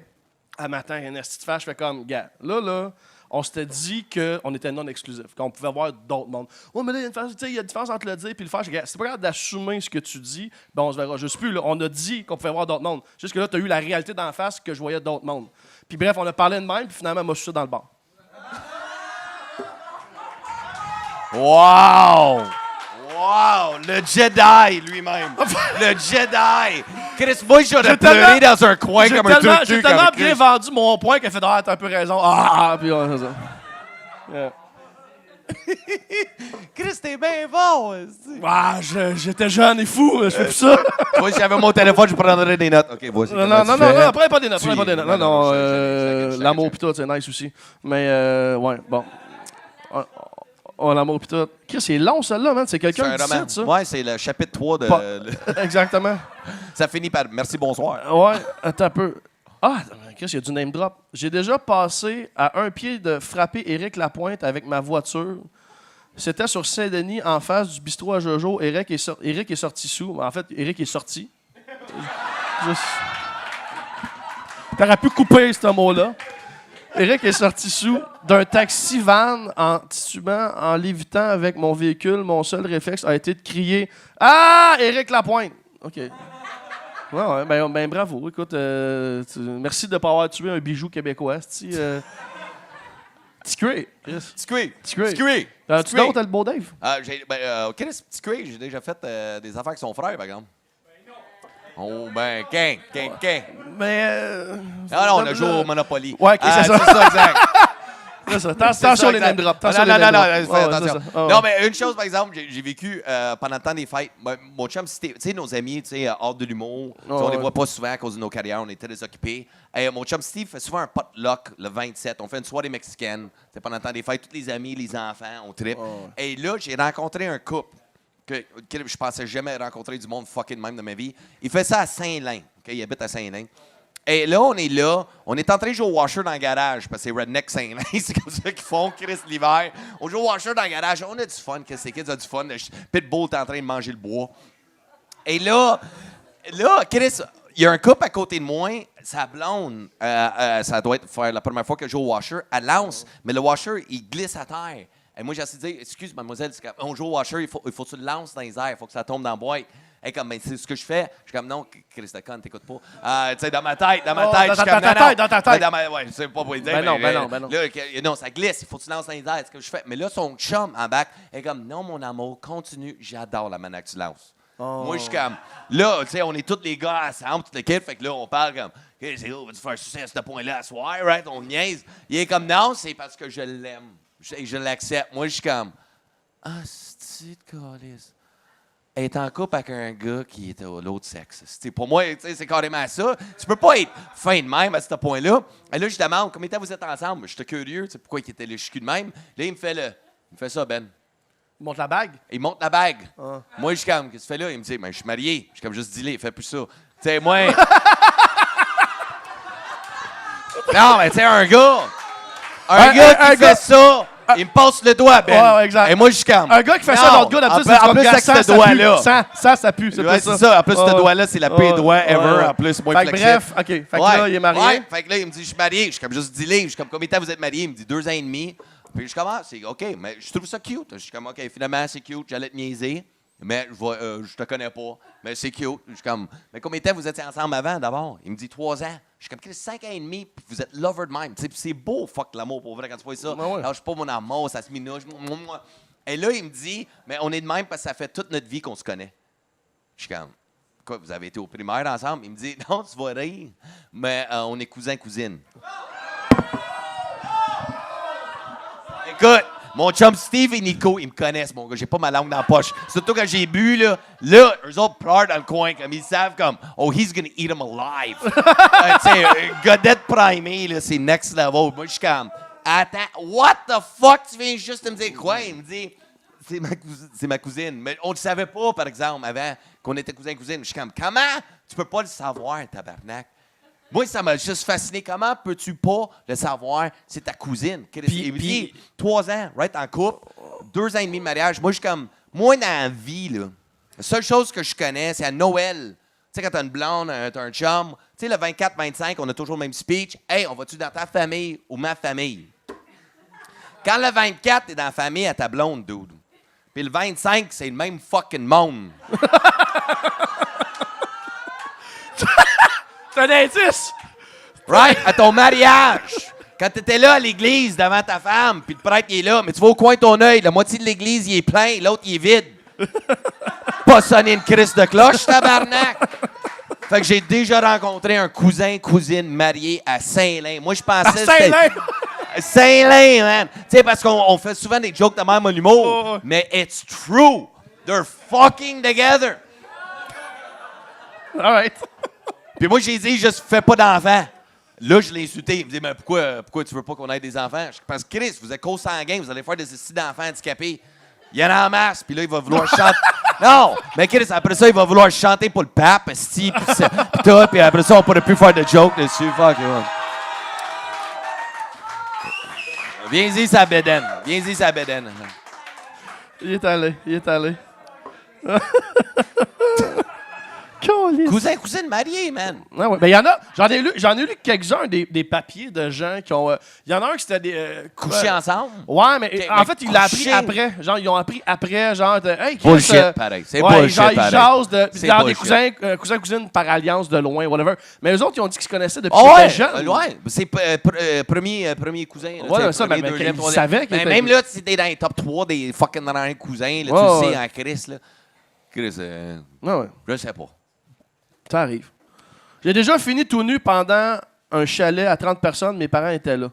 [SPEAKER 1] À matin, une petite fâche, je fais comme, gars, là, on s'était dit qu'on était non exclusif, qu'on pouvait voir d'autres mondes. Oh, mais là, il y a une différence entre le dire et le faire. C'est pas grave d'assumer ce que tu dis, ben on se verra juste plus. Là. On a dit qu'on pouvait voir d'autres mondes. Juste que là, tu as eu la réalité d'en face que je voyais d'autres mondes. Puis bref, on a parlé de même, puis finalement, elle m'a chuté dans le bar.
[SPEAKER 3] Wow! Wow! Le Jedi lui-même! Le Jedi! Chris, moi, j'aurais pleuré dans un coin comme un truc.
[SPEAKER 1] J'ai tellement bien vendu mon point qu'elle fait « Ah, t'as un peu raison. » puis c'est ça. Yeah.
[SPEAKER 3] Chris, t'es bien bon!
[SPEAKER 1] J'étais jeune et fou, je fais plus ça.
[SPEAKER 3] Moi, si j'avais mon téléphone, je prendrais des notes. OK, voici.
[SPEAKER 1] Non, prends pas des notes. Non, l'amour pis tout, c'est nice aussi. Mais, ouais, bon. Oh, l'amour pis tout. Chris, c'est long, celle-là, man. C'est quelqu'un qui dit ça.
[SPEAKER 3] Ouais, c'est le chapitre 3 de...
[SPEAKER 1] Exactement.
[SPEAKER 3] Ça finit par « Merci, bonsoir ».
[SPEAKER 1] Ouais, attends un peu. Ah, Chris, il y a du name drop. J'ai déjà passé à un pied de frapper Éric Lapointe avec ma voiture. C'était sur Saint-Denis, en face du bistrot à Jojo. Éric est sorti sous. En fait, Éric est sorti. Juste... T'aurais pu couper ce mot-là. Éric est sorti sous d'un taxi van en titubant, en lévitant avec mon véhicule. Mon seul réflexe a été de crier « Ah! Éric Lapointe! » OK. Ouais, ben bravo. Écoute, merci de ne pas avoir tué un bijou québécois. Petit Cray.
[SPEAKER 3] Petit Cray.
[SPEAKER 1] Tu d'autres, le beau Dave?
[SPEAKER 3] Chris, Petit Cray, j'ai déjà fait des affaires avec son frère, par exemple. Oh, ben, qu'un.
[SPEAKER 1] Mais.
[SPEAKER 3] Non, on a joué au Monopoly.
[SPEAKER 1] Ouais, OK, c'est ça.
[SPEAKER 3] C'est ça, exact.
[SPEAKER 1] C'est ça. Attention les name drops.
[SPEAKER 3] Non, attention. Non, mais une chose, par exemple, j'ai vécu pendant le temps des fêtes. Mon chum, tu sais, nos amis, tu sais, hors de l'humour, on les voit pas souvent à cause de nos carrières, on est très occupés. Mon chum Steve fait souvent un potluck le 27. On fait une soirée mexicaine. C'est pendant le temps des fêtes, tous les amis, les enfants, on trippe. Et là, j'ai rencontré un couple que je pensais jamais rencontrer du monde fucking même de ma vie. Il fait ça à Saint-Lin. Okay? Il habite à Saint-Lin. Et là, on est en train de jouer au washer dans le garage, parce que c'est Redneck Saint-Lin, c'est comme ça qu'ils font, Chris, l'hiver. On joue au washer dans le garage, on a du fun, Chris, les kids ont du fun. Pitbull est en train de manger le bois. Et là, Chris, il y a un couple à côté de moi, sa blonde, ça doit être la première fois que je joue au washer, elle lance, mais le washer, il glisse à terre. Et moi, j'ai essayé de dire, excuse, mademoiselle, on joue au washer, il faut que tu le lances dans les airs, il faut que ça tombe dans la boîte. Et comme, ben, c'est ce que je fais. Je suis comme, non, Chris de conne, t'écoutes pas. Tu sais, dans ma tête, je suis comme, non. Dans ta tête. Ouais, je sais pas pour dire.
[SPEAKER 1] Ben non.
[SPEAKER 3] Là, non, ça glisse, il faut que tu lances dans les airs, c'est ce que je fais. Mais là, son chum en bac est comme, non, mon amour, continue, j'adore la manière que tu lances. Moi, je suis comme, là, tu sais, on est tous les gars ensemble, toute l'équipe, fait que là, on parle comme, OK, c'est où, vas-tu faire succès à ce point-là à soir, right? On niaise. Il est comme, non, c'est parce que je l'aime. Je l'accepte. Moi, je suis comme, ah, c'est de calice. Elle est en couple avec un gars qui était à l'autre sexe. Pour moi, c'est carrément ça. Tu peux pas être fin de même à ce point-là. Et là, je demande, combien de temps vous êtes ensemble? J'étais curieux, pourquoi il était le cul de même. Là, il me fait ça, Ben.
[SPEAKER 1] Il monte la bague?
[SPEAKER 3] Il monte la bague.
[SPEAKER 1] Ah.
[SPEAKER 3] Moi, je suis comme, qu'est-ce que tu fais là? Il me dit, ben, je suis marié. Je suis comme, juste dis-le, fais plus ça. Tu sais, moi. Non, mais tu sais, un gars qui fait ça. Il me passe le doigt, Ben.
[SPEAKER 1] Ouais, exact.
[SPEAKER 3] Et moi, je suis comme.
[SPEAKER 1] Un gars qui fait ça à l'autre gars, d'habitude, c'est
[SPEAKER 3] en plus, avec ce doigt-là.
[SPEAKER 1] Ça pue. C'est
[SPEAKER 3] ouais, c'est ça. En plus, ce doigt-là, c'est la pire doigt ever. En plus, moins flexible.
[SPEAKER 1] Bref, OK. Fait que là, il est marié.
[SPEAKER 3] Ouais. Fait que là, il me dit, je suis marié. Je suis comme, juste dis-le. Je suis comme, combien de temps vous êtes marié? Il me dit, 2 ans et demi. Puis je commence, c'est OK, mais je trouve ça cute. Je suis comme, OK, finalement, c'est cute. J'allais te niaiser. Mais je te connais pas. Mais c'est cute. Je suis comme, mais combien de temps vous étiez ensemble avant, d'abord? Il me dit 3 ans. Je suis comme, 5 ans et demi, puis vous êtes lover de même. C'est beau, fuck l'amour, pour vrai, quand tu vois ça.
[SPEAKER 1] Ouais.
[SPEAKER 3] Alors, je suis pas mon amour, ça se minouche. Et là, il me dit, mais on est de même parce que ça fait toute notre vie qu'on se connaît. Je suis comme, quoi, vous avez été au primaire ensemble? Il me dit, non, tu vas rire, mais on est cousin-cousine. Écoute, mon chum Steve et Nico, ils me connaissent, mon gars. J'ai pas ma langue dans la poche. Surtout quand j'ai bu, là, eux autres pleurent dans le coin, comme ils savent, comme, oh, he's gonna eat him alive. Tu sais, Godette primé, là, c'est next level. Moi, je suis comme, attends, what the fuck? Tu viens juste de me dire quoi? Il me dit, c'est ma cousine. Mais on le savait pas, par exemple, avant qu'on était cousin-cousine. Je suis comme, comment tu peux pas le savoir, tabarnak? Moi, ça m'a juste fasciné. Comment peux-tu pas le savoir? C'est ta cousine. Il me dit 3 ans, right, en couple, 2 ans et demi de mariage. Moi, je suis comme, moi, dans la vie, là, la seule chose que je connais, c'est à Noël. Tu sais, quand t'as une blonde, t'as un chum, tu sais, le 24-25, on a toujours le même speech. Hey, on va-tu dans ta famille ou ma famille? Quand le 24, t'es dans la famille à ta blonde, dude. Puis le 25, c'est le même fucking monde.
[SPEAKER 1] C'est un indice!
[SPEAKER 3] Right? À ton mariage. Quand t'étais là à l'église devant ta femme, puis le prêtre il est là, mais tu vas au coin de ton œil, la moitié de l'église il est plein, l'autre il est vide. Pas sonner une crise de cloche, tabarnak! Fait que j'ai déjà rencontré un cousin-cousine marié à Saint-Lin. Moi, je pensais que c'était... Saint-Lin, man! Tu sais, parce qu'on fait souvent des jokes de même en humour, mais it's true! They're fucking together!
[SPEAKER 1] All right.
[SPEAKER 3] Puis moi, j'ai dit, je fais pas d'enfants. Là, je l'ai insulté. Il me dit, mais pourquoi tu veux pas qu'on ait des enfants? Parce que Chris, vous êtes co-sanguin, vous allez faire des essais d'enfants handicapés. Il y en a en masse. Puis là, il va vouloir chanter. Non, mais Chris, après ça, il va vouloir chanter pour le pape, esti, pis tout, puis après ça, on pourrait plus faire de jokes dessus. Fuck, yeah. Viens-y, sa bédaine. Viens-y, sa bédaine.
[SPEAKER 1] Il est allé.
[SPEAKER 3] Cousine marié, man.
[SPEAKER 1] Ouais, ouais. Ben, il y en a, j'en ai lu quelques-uns des papiers de gens qui ont. Il y en a un qui c'était des.
[SPEAKER 3] Coucher ensemble?
[SPEAKER 1] Ouais, mais
[SPEAKER 3] Ok,
[SPEAKER 1] en
[SPEAKER 3] mais
[SPEAKER 1] fait, il l'a appris
[SPEAKER 3] coucher-
[SPEAKER 1] après. Genre, ils ont appris après, genre, de. Hey, Chris,
[SPEAKER 3] Bullshit, pareil. C'est
[SPEAKER 1] ouais,
[SPEAKER 3] bullshit,
[SPEAKER 1] genre, ils
[SPEAKER 3] pareil.
[SPEAKER 1] jasent de.
[SPEAKER 3] C'est
[SPEAKER 1] Genre, des
[SPEAKER 3] bullshit.
[SPEAKER 1] cousins-cousines par alliance de loin, whatever. Mais eux autres, ils ont dit qu'ils se connaissaient depuis
[SPEAKER 3] Oh,
[SPEAKER 1] qu'ils
[SPEAKER 3] ouais,
[SPEAKER 1] étaient jeunes.
[SPEAKER 3] ouais. C'est premier cousin. Là,
[SPEAKER 1] Ouais,
[SPEAKER 3] tu sais,
[SPEAKER 1] ça,
[SPEAKER 3] premier,
[SPEAKER 1] mais
[SPEAKER 3] deuxième,
[SPEAKER 1] ils
[SPEAKER 3] troisième.
[SPEAKER 1] savaient qu'ils
[SPEAKER 3] Mais
[SPEAKER 1] étaient-
[SPEAKER 3] même là, si t'es dans les top 3 des fucking rares cousins, là,
[SPEAKER 1] Ouais,
[SPEAKER 3] tu le sais
[SPEAKER 1] ouais.
[SPEAKER 3] en Chris, là. Chris,
[SPEAKER 1] Ouais, ouais.
[SPEAKER 3] je sais pas.
[SPEAKER 1] Ça arrive. J'ai déjà fini tout nu pendant un chalet à 30 personnes. Mes parents étaient là.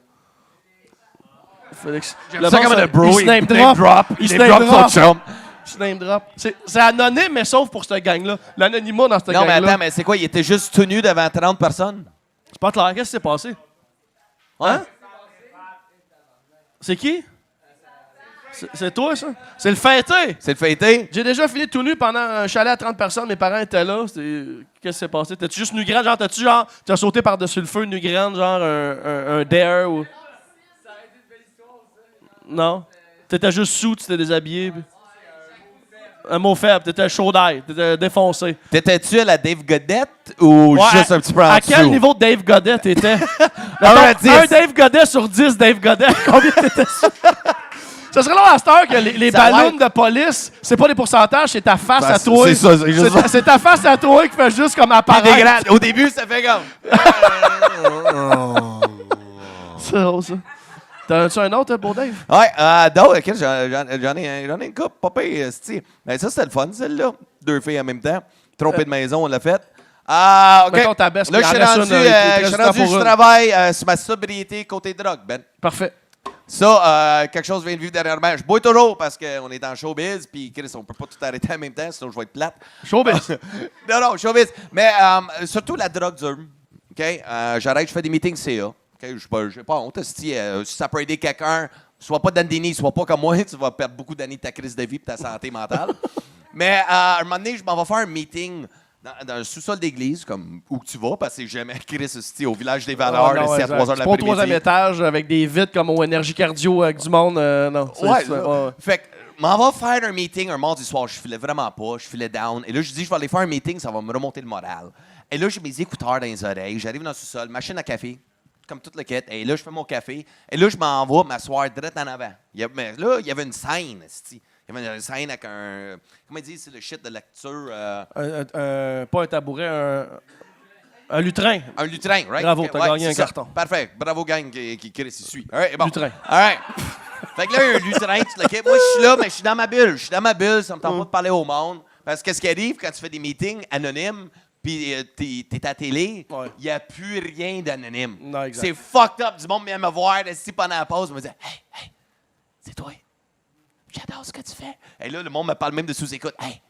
[SPEAKER 1] Félix.
[SPEAKER 3] J'aime ça comme le bro,
[SPEAKER 1] il se name drop. Il se
[SPEAKER 3] name
[SPEAKER 1] name
[SPEAKER 3] drop
[SPEAKER 1] drop.
[SPEAKER 3] son chum.
[SPEAKER 1] Il se name drop. C'est anonyme, mais sauf pour cette gang-là. L'anonymat dans cette
[SPEAKER 3] Non, mais
[SPEAKER 1] gang-là.
[SPEAKER 3] attends, mais c'est quoi? Il était juste tenu devant 30 personnes?
[SPEAKER 1] C'est pas clair. Qu'est-ce qui s'est passé? Hein? C'est qui? C'est toi, ça? C'est le fêté!
[SPEAKER 3] C'est le fêté?
[SPEAKER 1] J'ai déjà fini tout nu pendant un chalet à 30 personnes. Mes parents étaient là. Qu'est-ce qui s'est passé? T'as-tu juste nu grande? Genre, t'as sauté par-dessus le feu nu grande, genre un dare ou. Non? T'étais juste sous, tu t'es déshabillé. Un mot faible, t'étais chaud d'ail, t'étais défoncé.
[SPEAKER 3] T'étais-tu à la Dave Godette ou
[SPEAKER 1] Ouais,
[SPEAKER 3] juste un petit peu en
[SPEAKER 1] à
[SPEAKER 3] dessous?
[SPEAKER 1] quel niveau de Dave Godet t'étais?
[SPEAKER 3] Un à
[SPEAKER 1] Mettons,
[SPEAKER 3] 10.
[SPEAKER 1] un Dave Godet sur 10 Dave Godet. Combien t'étais sur? Ça serait là à cette heure que les
[SPEAKER 3] Ça
[SPEAKER 1] ballons
[SPEAKER 3] va
[SPEAKER 1] de police, c'est pas des pourcentages, c'est ta face
[SPEAKER 3] Ben,
[SPEAKER 1] à toi.
[SPEAKER 3] c'est ça, c'est juste ça.
[SPEAKER 1] C'est ta face à toi qui fait juste comme apparaître.
[SPEAKER 3] Au début, ça fait comme...
[SPEAKER 1] C'est drôle, ça. T'as-tu un autre, beau Dave?
[SPEAKER 3] Ouais, d'autres, ok, j'en ai une couple, pas pire, esti. Mais ça, c'était le fun, celle-là. 2 filles en même temps. Trompé de maison, on l'a fait. OK.
[SPEAKER 1] Mettons ta baisse,
[SPEAKER 3] Là,
[SPEAKER 1] puis il en reste une, qui reste temps pour
[SPEAKER 3] je
[SPEAKER 1] une.
[SPEAKER 3] travaille sur ma sobriété côté drogue, Ben.
[SPEAKER 1] Parfait.
[SPEAKER 3] Ça, quelque chose vient de vivre dernièrement. Je bois toujours parce qu'on est en showbiz, puis Chris, on peut pas tout arrêter en même temps, sinon je vais être plate.
[SPEAKER 1] Showbiz.
[SPEAKER 3] non, showbiz. Mais surtout la drogue dure. OK? J'arrête, je fais des meetings CA. OK? Je n'ai pas honte. Si ça peut aider quelqu'un, sois pas Dandini, sois pas comme moi, tu vas perdre beaucoup d'années de ta crise de vie et ta santé mentale. Mais à un moment donné, je m'en vais faire un meeting dans un sous-sol d'église, comme où que tu vas, parce que c'est jamais Chris au village des valeurs,
[SPEAKER 1] Ah, non,
[SPEAKER 3] ici à
[SPEAKER 1] exact.
[SPEAKER 3] 3 heures de
[SPEAKER 1] C'est pas au
[SPEAKER 3] l'après-midi.
[SPEAKER 1] troisième étage avec des vitres comme au énergie cardio avec du monde. Non.
[SPEAKER 3] Ouais,
[SPEAKER 1] c'est- ouais.
[SPEAKER 3] Fait que, m'en va faire un meeting un mardi soir. Je filais vraiment pas. Je filais down. Et là, je dis, je vais aller faire un meeting, ça va me remonter le moral. Et là, j'ai mes écouteurs dans les oreilles. J'arrive dans le sous-sol, machine à café, comme toute le kit. Et là, je fais mon café. Et là, je m'en vais m'asseoir direct en avant. Mais là, il y avait une scène, esti. Il y avait une scène avec un... Comment ils disent, c'est le shit de lecture?
[SPEAKER 1] Pas un tabouret, un lutrin.
[SPEAKER 3] Un lutrin, right?
[SPEAKER 1] Bravo,
[SPEAKER 3] Okay,
[SPEAKER 1] t'as gagné
[SPEAKER 3] c'est
[SPEAKER 1] un
[SPEAKER 3] ça.
[SPEAKER 1] carton.
[SPEAKER 3] Parfait. Bravo, gang qui suit. All right, bon.
[SPEAKER 1] Lutrin.
[SPEAKER 3] All right. Fait que là, il y a un lutrin, tu le quittes. Moi, je suis là, mais je suis dans ma bulle. Je suis dans ma bulle, ça me tente pas de parler au monde. Parce que ce qui arrive quand tu fais des meetings anonymes, puis t'es à la télé, il
[SPEAKER 1] Ouais.
[SPEAKER 3] n'y a plus rien d'anonyme.
[SPEAKER 1] Non, exact.
[SPEAKER 3] C'est fucked up. Du monde vient me voir, si pendant la pause, me dit Hey, c'est toi. J'adore ce que tu fais. Et là, le monde me parle même de sous-écoute. Hey,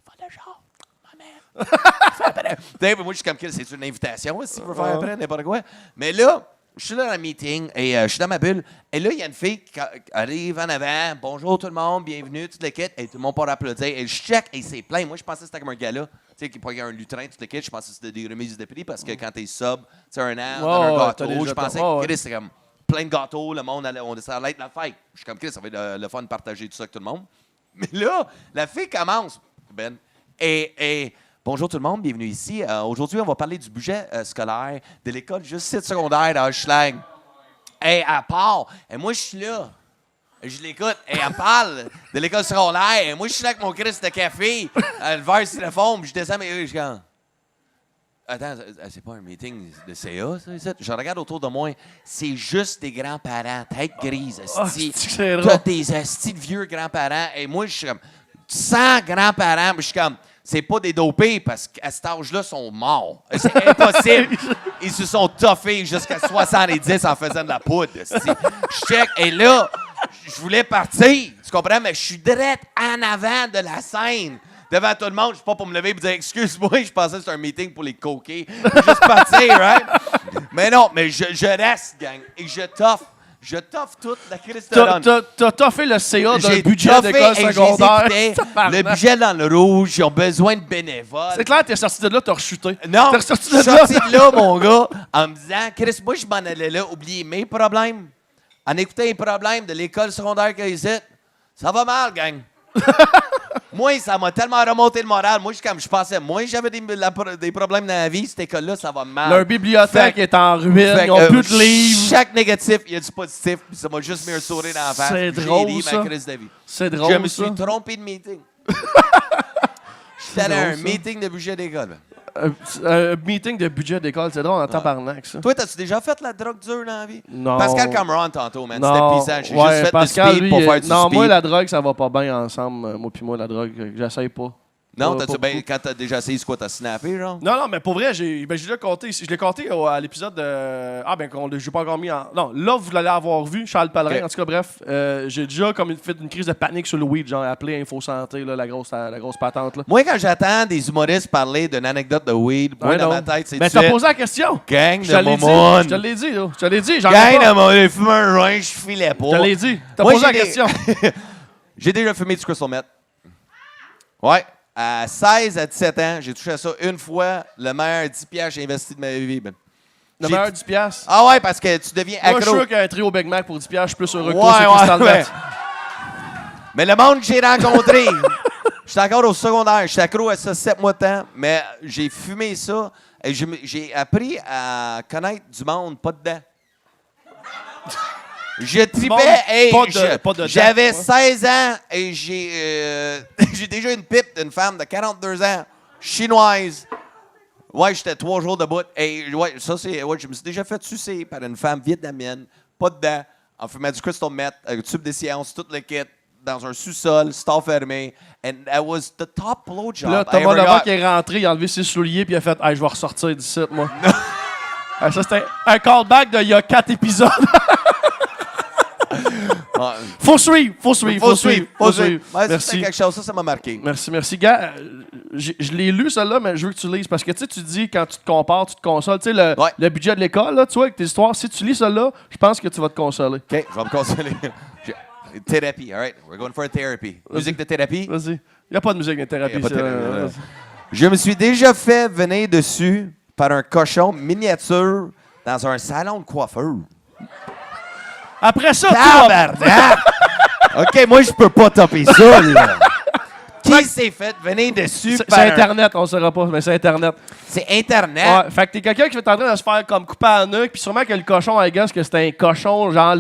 [SPEAKER 3] va le genre, ma mère. Fais après. Moi, je suis comme, c'est une invitation, si tu veux faire après, n'importe quoi. Mais là, je suis là dans le meeting et je suis dans ma bulle. Et là, il y a une fille qui arrive en avant. Bonjour tout le monde, bienvenue, toute l'équipe. Et tout le monde part applaudir. Et je check et c'est plein. Moi, je pensais que c'était comme un gala. Tu sais, qui prend un lutrin, toute l'équipe. Je pensais que c'était des remises de prix parce que quand t'es sub, tu sais, un an, on donne un
[SPEAKER 1] ouais, t'as
[SPEAKER 3] gâteau.
[SPEAKER 1] des
[SPEAKER 3] Je pensais
[SPEAKER 1] jetons. Ouais,
[SPEAKER 3] que c'était comme plein de gâteaux, le monde, ça allait être la fête. Je suis comme, Chris, ça va être le fun de partager tout ça avec tout le monde. Mais là, la fille commence, Ben, et bonjour tout le monde, bienvenue ici. Aujourd'hui, on va parler du budget scolaire de l'école juste site secondaire à Hochelag. Et elle part, et moi, je suis là. Je l'écoute, et elle parle de l'école secondaire, et moi, je suis là avec mon Chris de café, le verre styrofoam, je descends, mais je suis comme... Attends, c'est pas un meeting de CA, ça, ici? Je regarde autour de moi, c'est juste des grands-parents, tête grise, esti.
[SPEAKER 1] c'est drôle.
[SPEAKER 3] T'as des estis de vieux grands-parents, et moi, je suis comme 100 grands-parents, je suis comme, c'est pas des dopés, parce qu'à cet âge-là, ils sont morts. C'est impossible. Ils se sont toffés jusqu'à 70 en faisant de la poudre, esti. Je check, et là, je voulais partir, tu comprends, mais je suis direct en avant de la scène. Devant tout le monde, je suis pas pour me lever et dire « Excuse-moi, je pensais que c'était un meeting pour les coquets. » Juste partir, right? Mais non, mais je reste, gang, et je toffe. Je t'offre toute la crise de run.
[SPEAKER 1] T'as fait le CA d'un
[SPEAKER 3] J'ai
[SPEAKER 1] budget
[SPEAKER 3] toffé,
[SPEAKER 1] d'école
[SPEAKER 3] hey,
[SPEAKER 1] secondaire.
[SPEAKER 3] je les écoutais, le budget dans le rouge, ils ont besoin de bénévoles.
[SPEAKER 1] C'est clair, t'es sorti de là, t'as rechuté.
[SPEAKER 3] Non,
[SPEAKER 1] T'es
[SPEAKER 3] je
[SPEAKER 1] sorti
[SPEAKER 3] suis
[SPEAKER 1] de là.
[SPEAKER 3] sorti de là, mon gars, en me disant, Chris, moi, je m'en allais là, oublier mes problèmes. En écoutant les problèmes de l'école secondaire qu'ils ici, ça va mal, gang. Moi, ça m'a tellement remonté le moral. Moi, je pensais, moi, j'avais des problèmes dans la vie. Cette école-là, ça va mal.
[SPEAKER 1] Leur bibliothèque
[SPEAKER 3] Fait-
[SPEAKER 1] est en ruine,
[SPEAKER 3] Fait
[SPEAKER 1] ils ont
[SPEAKER 3] que,
[SPEAKER 1] plus de livres.
[SPEAKER 3] Chaque négatif, il y a du positif. Puis ça m'a juste mis un sourire dans la face.
[SPEAKER 1] C'est
[SPEAKER 3] J'ai
[SPEAKER 1] drôle,
[SPEAKER 3] ri
[SPEAKER 1] ça.
[SPEAKER 3] ma crise de vie.
[SPEAKER 1] C'est drôle,
[SPEAKER 3] Je me
[SPEAKER 1] ça.
[SPEAKER 3] suis trompé de meeting. J'étais allé à un
[SPEAKER 1] drôle, ça.
[SPEAKER 3] meeting de budget d'école.
[SPEAKER 1] Un meeting de budget d'école, c'est drôle en tabarnak, ça.
[SPEAKER 3] Toi, t'as-tu déjà fait la drogue dure dans la vie?
[SPEAKER 1] Non.
[SPEAKER 3] Pascal Cameron, tantôt, man.
[SPEAKER 1] Non,
[SPEAKER 3] C'était pisant. J'ai
[SPEAKER 1] ouais,
[SPEAKER 3] juste fait
[SPEAKER 1] Pascal,
[SPEAKER 3] le speed
[SPEAKER 1] lui,
[SPEAKER 3] pour faire du
[SPEAKER 1] non,
[SPEAKER 3] speed.
[SPEAKER 1] moi, la drogue, ça va pas bien ensemble. Moi puis moi, la drogue, j'essaye pas.
[SPEAKER 3] Non,
[SPEAKER 1] Pas
[SPEAKER 3] t'as-tu
[SPEAKER 1] beaucoup.
[SPEAKER 3] quand t'as déjà essayé ce quoi? T'as snappé, genre?
[SPEAKER 1] Non, mais pour vrai, j'ai déjà compté. Je l'ai compté à l'épisode de. Ah, ben, j'ai pas encore mis en. Non, là, vous l'allez avoir vu, Charles Pellerin.
[SPEAKER 3] Ok.
[SPEAKER 1] En tout cas, bref, j'ai déjà comme fait une crise de panique sur le weed, genre appelé Info Santé, là, la grosse patente. Là.
[SPEAKER 3] Moi, quand j'attends des humoristes parler d'une anecdote de weed, moi,
[SPEAKER 1] Ouais,
[SPEAKER 3] dans
[SPEAKER 1] non.
[SPEAKER 3] ma tête, c'est
[SPEAKER 1] Mais
[SPEAKER 3] tout de
[SPEAKER 1] t'as
[SPEAKER 3] suite,
[SPEAKER 1] posé la question.
[SPEAKER 3] gang
[SPEAKER 1] Je
[SPEAKER 3] de
[SPEAKER 1] te l'ai dit.
[SPEAKER 3] momone.
[SPEAKER 1] Je te l'ai dit, là. Je te l'ai dit. J'en ai
[SPEAKER 3] Gang de
[SPEAKER 1] pas.
[SPEAKER 3] momone. Fumer un joint, je filais pas.
[SPEAKER 1] Je te l'ai dit. T'as
[SPEAKER 3] Moi,
[SPEAKER 1] posé la
[SPEAKER 3] j'ai des-
[SPEAKER 1] question.
[SPEAKER 3] J'ai déjà fumé du crystal meth. Ouais. À 16 à 17 ans, j'ai touché à ça une fois. Le meilleur 10 piastres que j'ai investi de ma vie. Ben.
[SPEAKER 1] Le
[SPEAKER 3] J'ai-
[SPEAKER 1] meilleur 10 piastres.
[SPEAKER 3] Ah ouais, parce que tu deviens
[SPEAKER 1] Moi, je suis
[SPEAKER 3] accro.
[SPEAKER 1] sûr qu'un trio Big Mac pour 10 piastres, je suis plus heureux que
[SPEAKER 3] Ouais,
[SPEAKER 1] toi, c'est
[SPEAKER 3] ouais,
[SPEAKER 1] Crystal
[SPEAKER 3] ouais.
[SPEAKER 1] Meth.
[SPEAKER 3] Mais le monde que j'ai rencontré, j'étais encore au secondaire, j'étais accro à ça 7 mois de temps, mais j'ai fumé ça et j'ai appris à connaître du monde pas dedans. Je
[SPEAKER 1] monde
[SPEAKER 3] tripais et
[SPEAKER 1] pas dedans,
[SPEAKER 3] j'avais
[SPEAKER 1] ouais.
[SPEAKER 3] 16 ans et j'ai déjà une pipe d'une femme de 42 ans, chinoise. Ouais, j'étais 3 jours debout. Et ouais, ça c'est. Ouais, je me suis déjà fait sucer par une femme vietnamienne, pas dedans, en fumant du crystal meth, avec tube de science, tout le kit, dans un sous-sol, store fermé. And that was the top blowjob.
[SPEAKER 1] Là,
[SPEAKER 3] I
[SPEAKER 1] Thomas
[SPEAKER 3] ever
[SPEAKER 1] Levac
[SPEAKER 3] got.
[SPEAKER 1] est rentré, il a enlevé ses souliers, puis il a fait Hey, je vais ressortir d'ici, moi. Ah, ça, c'était un callback d'il y a 4 épisodes.
[SPEAKER 3] Ah,
[SPEAKER 1] Faut suivre. Faut suivre.
[SPEAKER 3] Ouais, c'était
[SPEAKER 1] Merci.
[SPEAKER 3] quelque chose, ça m'a marqué.
[SPEAKER 1] Merci. Gars, je l'ai lu, celle-là, mais je veux que tu lises. Parce que tu dis, quand tu te compares, tu te consoles. Tu sais,
[SPEAKER 3] Ouais.
[SPEAKER 1] le budget de l'école, là, tu vois, avec tes histoires, si tu lis celle-là, je pense que tu vas te consoler.
[SPEAKER 3] OK, je vais me consoler. Thérapie, all right? We're going for a therapy. Musique de thérapie?
[SPEAKER 1] Vas-y. Il n'y a pas de musique de thérapie.
[SPEAKER 3] Y a pas de
[SPEAKER 1] ça.
[SPEAKER 3] thérapie, Je me suis déjà fait venir dessus par un cochon miniature dans un salon de coiffeur.
[SPEAKER 1] Après ça, tu vas-
[SPEAKER 3] Tabarnak! OK, moi, je peux pas topper ça, là. Qui s'est fait venir dessus
[SPEAKER 1] c'est
[SPEAKER 3] par
[SPEAKER 1] c'est
[SPEAKER 3] un-
[SPEAKER 1] Internet, on ne saura pas, mais c'est Internet.
[SPEAKER 3] C'est Internet.
[SPEAKER 1] Ouais, fait que t'es quelqu'un qui est en train de se faire comme couper à la nuque, puis sûrement que le cochon, I guess, que c'était un cochon, genre,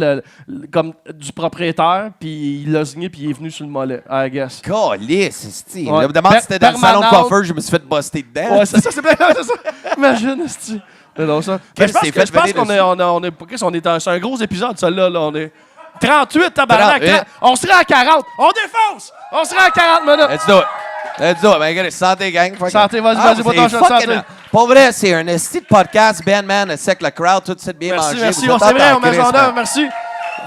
[SPEAKER 1] comme du propriétaire, puis il l'a signé, puis il est venu sur le mollet, I guess.
[SPEAKER 3] Calisse, c'est-tu.
[SPEAKER 1] Ouais.
[SPEAKER 3] Je me demande si c'était dans le salon de
[SPEAKER 1] Permanente.
[SPEAKER 3] coiffeur, je me suis fait buster dedans.
[SPEAKER 1] Ouais, c'est ça, c'est bien, c'est ça. Imagine, c'est c'est drôle, ça. Mais je pense
[SPEAKER 3] s'est
[SPEAKER 1] que-
[SPEAKER 3] fait
[SPEAKER 1] je pense
[SPEAKER 3] venir
[SPEAKER 1] qu'on est, on est, Chris, on est c'est un gros épisode, celui-là, là, on est 38, tabarnak,
[SPEAKER 3] 38.
[SPEAKER 1] on serait à 40, on défonce, on serait à 40 minutes.
[SPEAKER 3] Let's do it. Let's do it. Ben, regardez, santé, gang.
[SPEAKER 1] Santé, vas-y, bois ton shot de santé.
[SPEAKER 3] Pour vrai, c'est un esti de podcast, Ben Man, c'est que le crowd, tout c'est bien
[SPEAKER 1] Merci,
[SPEAKER 3] mangé.
[SPEAKER 1] merci,
[SPEAKER 3] Vous êtes
[SPEAKER 1] c'est vrai,
[SPEAKER 3] en
[SPEAKER 1] on met
[SPEAKER 3] crise,
[SPEAKER 1] son
[SPEAKER 3] man.
[SPEAKER 1] œuvre, merci.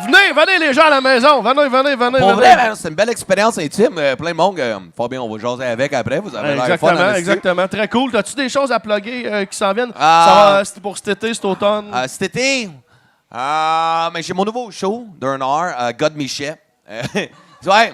[SPEAKER 1] Venez les gens à la maison, venez.
[SPEAKER 3] Pour vrai, man, c'est une belle expérience intime. Plein de monde. Fabien, on va jaser avec après. Vous avez l'air fun.
[SPEAKER 1] Exactement. Très cool. T'as-tu des choses à plugger qui s'en viennent?
[SPEAKER 3] Ah.
[SPEAKER 1] Ça va, c'était pour cet été, cet automne?
[SPEAKER 3] Cet été, mais j'ai mon nouveau show d'un heure, God Michel. Ouais.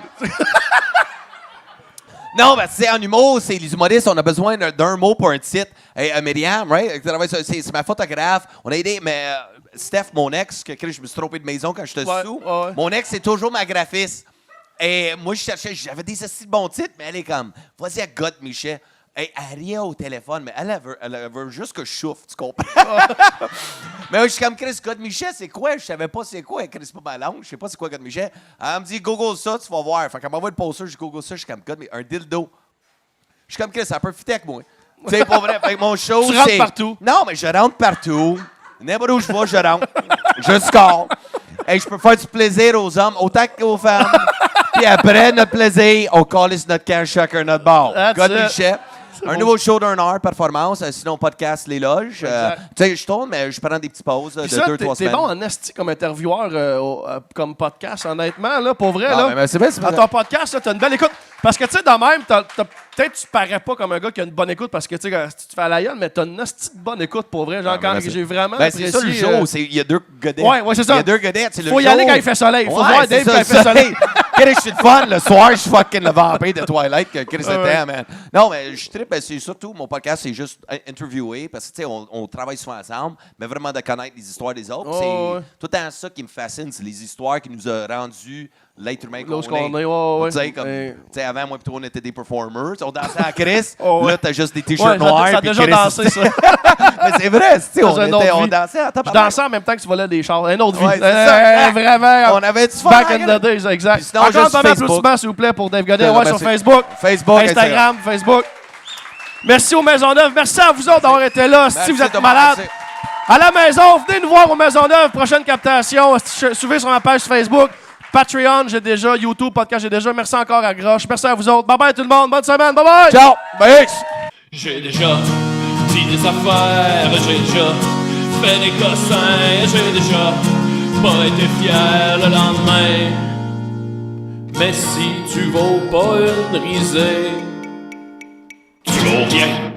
[SPEAKER 3] Non, ben, tu sais, en humour, c'est les humoristes, on a besoin d'un mot pour un titre. Hey, Myriam, right? C'est ma photographe. On a aidé, mais Steph, mon ex, que je me suis trompé de maison quand j'étais
[SPEAKER 1] Ouais,
[SPEAKER 3] sous.
[SPEAKER 1] ouais.
[SPEAKER 3] Mon ex, c'est toujours ma graphiste. Et moi, je cherchais, j'avais des assis de bons titres, mais elle est comme, vas-y à God Michel. Hey, elle riait au téléphone, mais elle veut juste que je souffle, tu comprends? Mais moi, je suis comme, Chris, God Michel, c'est quoi? Je savais pas c'est quoi. Chris, c'est pas ma langue. Je sais pas c'est quoi God Michel. Elle me dit, Google ça, tu vas voir. Fait qu'elle m'envoie le poster, je Google ça. Je suis comme, God, mais un dildo. Je suis comme, Chris, ça peut fitter avec moi. Tu sais, pas vrai. Fait que mon show,
[SPEAKER 1] Tu
[SPEAKER 3] c'est.
[SPEAKER 1] rentres partout.
[SPEAKER 3] Non, mais je rentre partout. N'importe où je vais, je rentre. Je score. Et je peux faire du plaisir aux hommes autant qu'aux femmes. Puis après notre plaisir, on calisse notre camp chacun notre bord.
[SPEAKER 1] That's
[SPEAKER 3] God
[SPEAKER 1] it.
[SPEAKER 3] Michel. Un nouveau show d'un heure, performance. Sinon, podcast, les loges.
[SPEAKER 1] Exact.
[SPEAKER 3] Tu sais, je tourne, mais je prends des petites pauses de
[SPEAKER 1] Puis ça,
[SPEAKER 3] 2-3
[SPEAKER 1] t'es
[SPEAKER 3] semaines.
[SPEAKER 1] bon en esti comme intervieweur, comme podcast, honnêtement, là, pour vrai.
[SPEAKER 3] Ah,
[SPEAKER 1] là.
[SPEAKER 3] mais c'est bien, c'est
[SPEAKER 1] Dans
[SPEAKER 3] bien.
[SPEAKER 1] ton podcast, là, t'as une belle écoute. Parce que, tu sais, de même, peut-être tu parais pas comme un gars qui a une bonne écoute parce que tu sais, quand tu fais à la gueule, mais t'as une petite bonne écoute pour vrai. Genre, quand j'ai vraiment apprécié...
[SPEAKER 3] c'est ça le show, il y a 2 godettes.
[SPEAKER 1] Ouais, c'est ça.
[SPEAKER 3] Il y a 2 godettes, c'est le show.
[SPEAKER 1] Faut y aller quand il fait soleil. Faut voir Dave quand il fait soleil.
[SPEAKER 3] Chris, je suis le fun. Le soir, je suis fucking le vampire de Twilight que Chris était, man. Non, mais je trippe, c'est surtout, mon podcast, c'est juste interviewer parce que, tu sais, on travaille souvent ensemble, mais vraiment de connaître les histoires des autres. C'est tout le temps ça qui me fascine, c'est les histoires qui nous ont rendu l'être humain qu'on est. Tu sais, comme, tu sais, avant, moi, plutôt, on était des performers. On dansait à Chris. Là, t'as juste des t-shirts noirs.
[SPEAKER 1] Ça a déjà dansé, ça.
[SPEAKER 3] Mais c'est vrai, tu sais, on dansait à top.
[SPEAKER 1] Je dansais en même temps que tu volais des chars. Une autre vie.
[SPEAKER 3] Ouais, c'est ça.
[SPEAKER 1] Vraiment.
[SPEAKER 3] On avait du fun.
[SPEAKER 1] Back in the days, exact.
[SPEAKER 3] Sinon,
[SPEAKER 1] Encore
[SPEAKER 3] juste
[SPEAKER 1] un
[SPEAKER 3] Facebook.
[SPEAKER 1] applaudissement, s'il vous plaît, pour Dave Godet. Ouais, sur Facebook. Instagram, Facebook. Merci aux Maisonneuve. Merci à vous autres d'avoir été là. Si vous êtes malade, à la maison, venez nous voir aux Maisonneuve. Prochaine captation. Suivez sur ma page Facebook. Patreon, j'ai déjà. YouTube, podcast, j'ai déjà. Merci encore à Groche. Merci à vous autres. Bye bye tout le monde. Bonne semaine. Bye bye.
[SPEAKER 3] Ciao. Bye.
[SPEAKER 4] J'ai déjà dit des affaires, j'ai déjà fait des cossins, j'ai déjà pas été fier le lendemain. Mais si tu vaux pas une risée, tu vaux rien.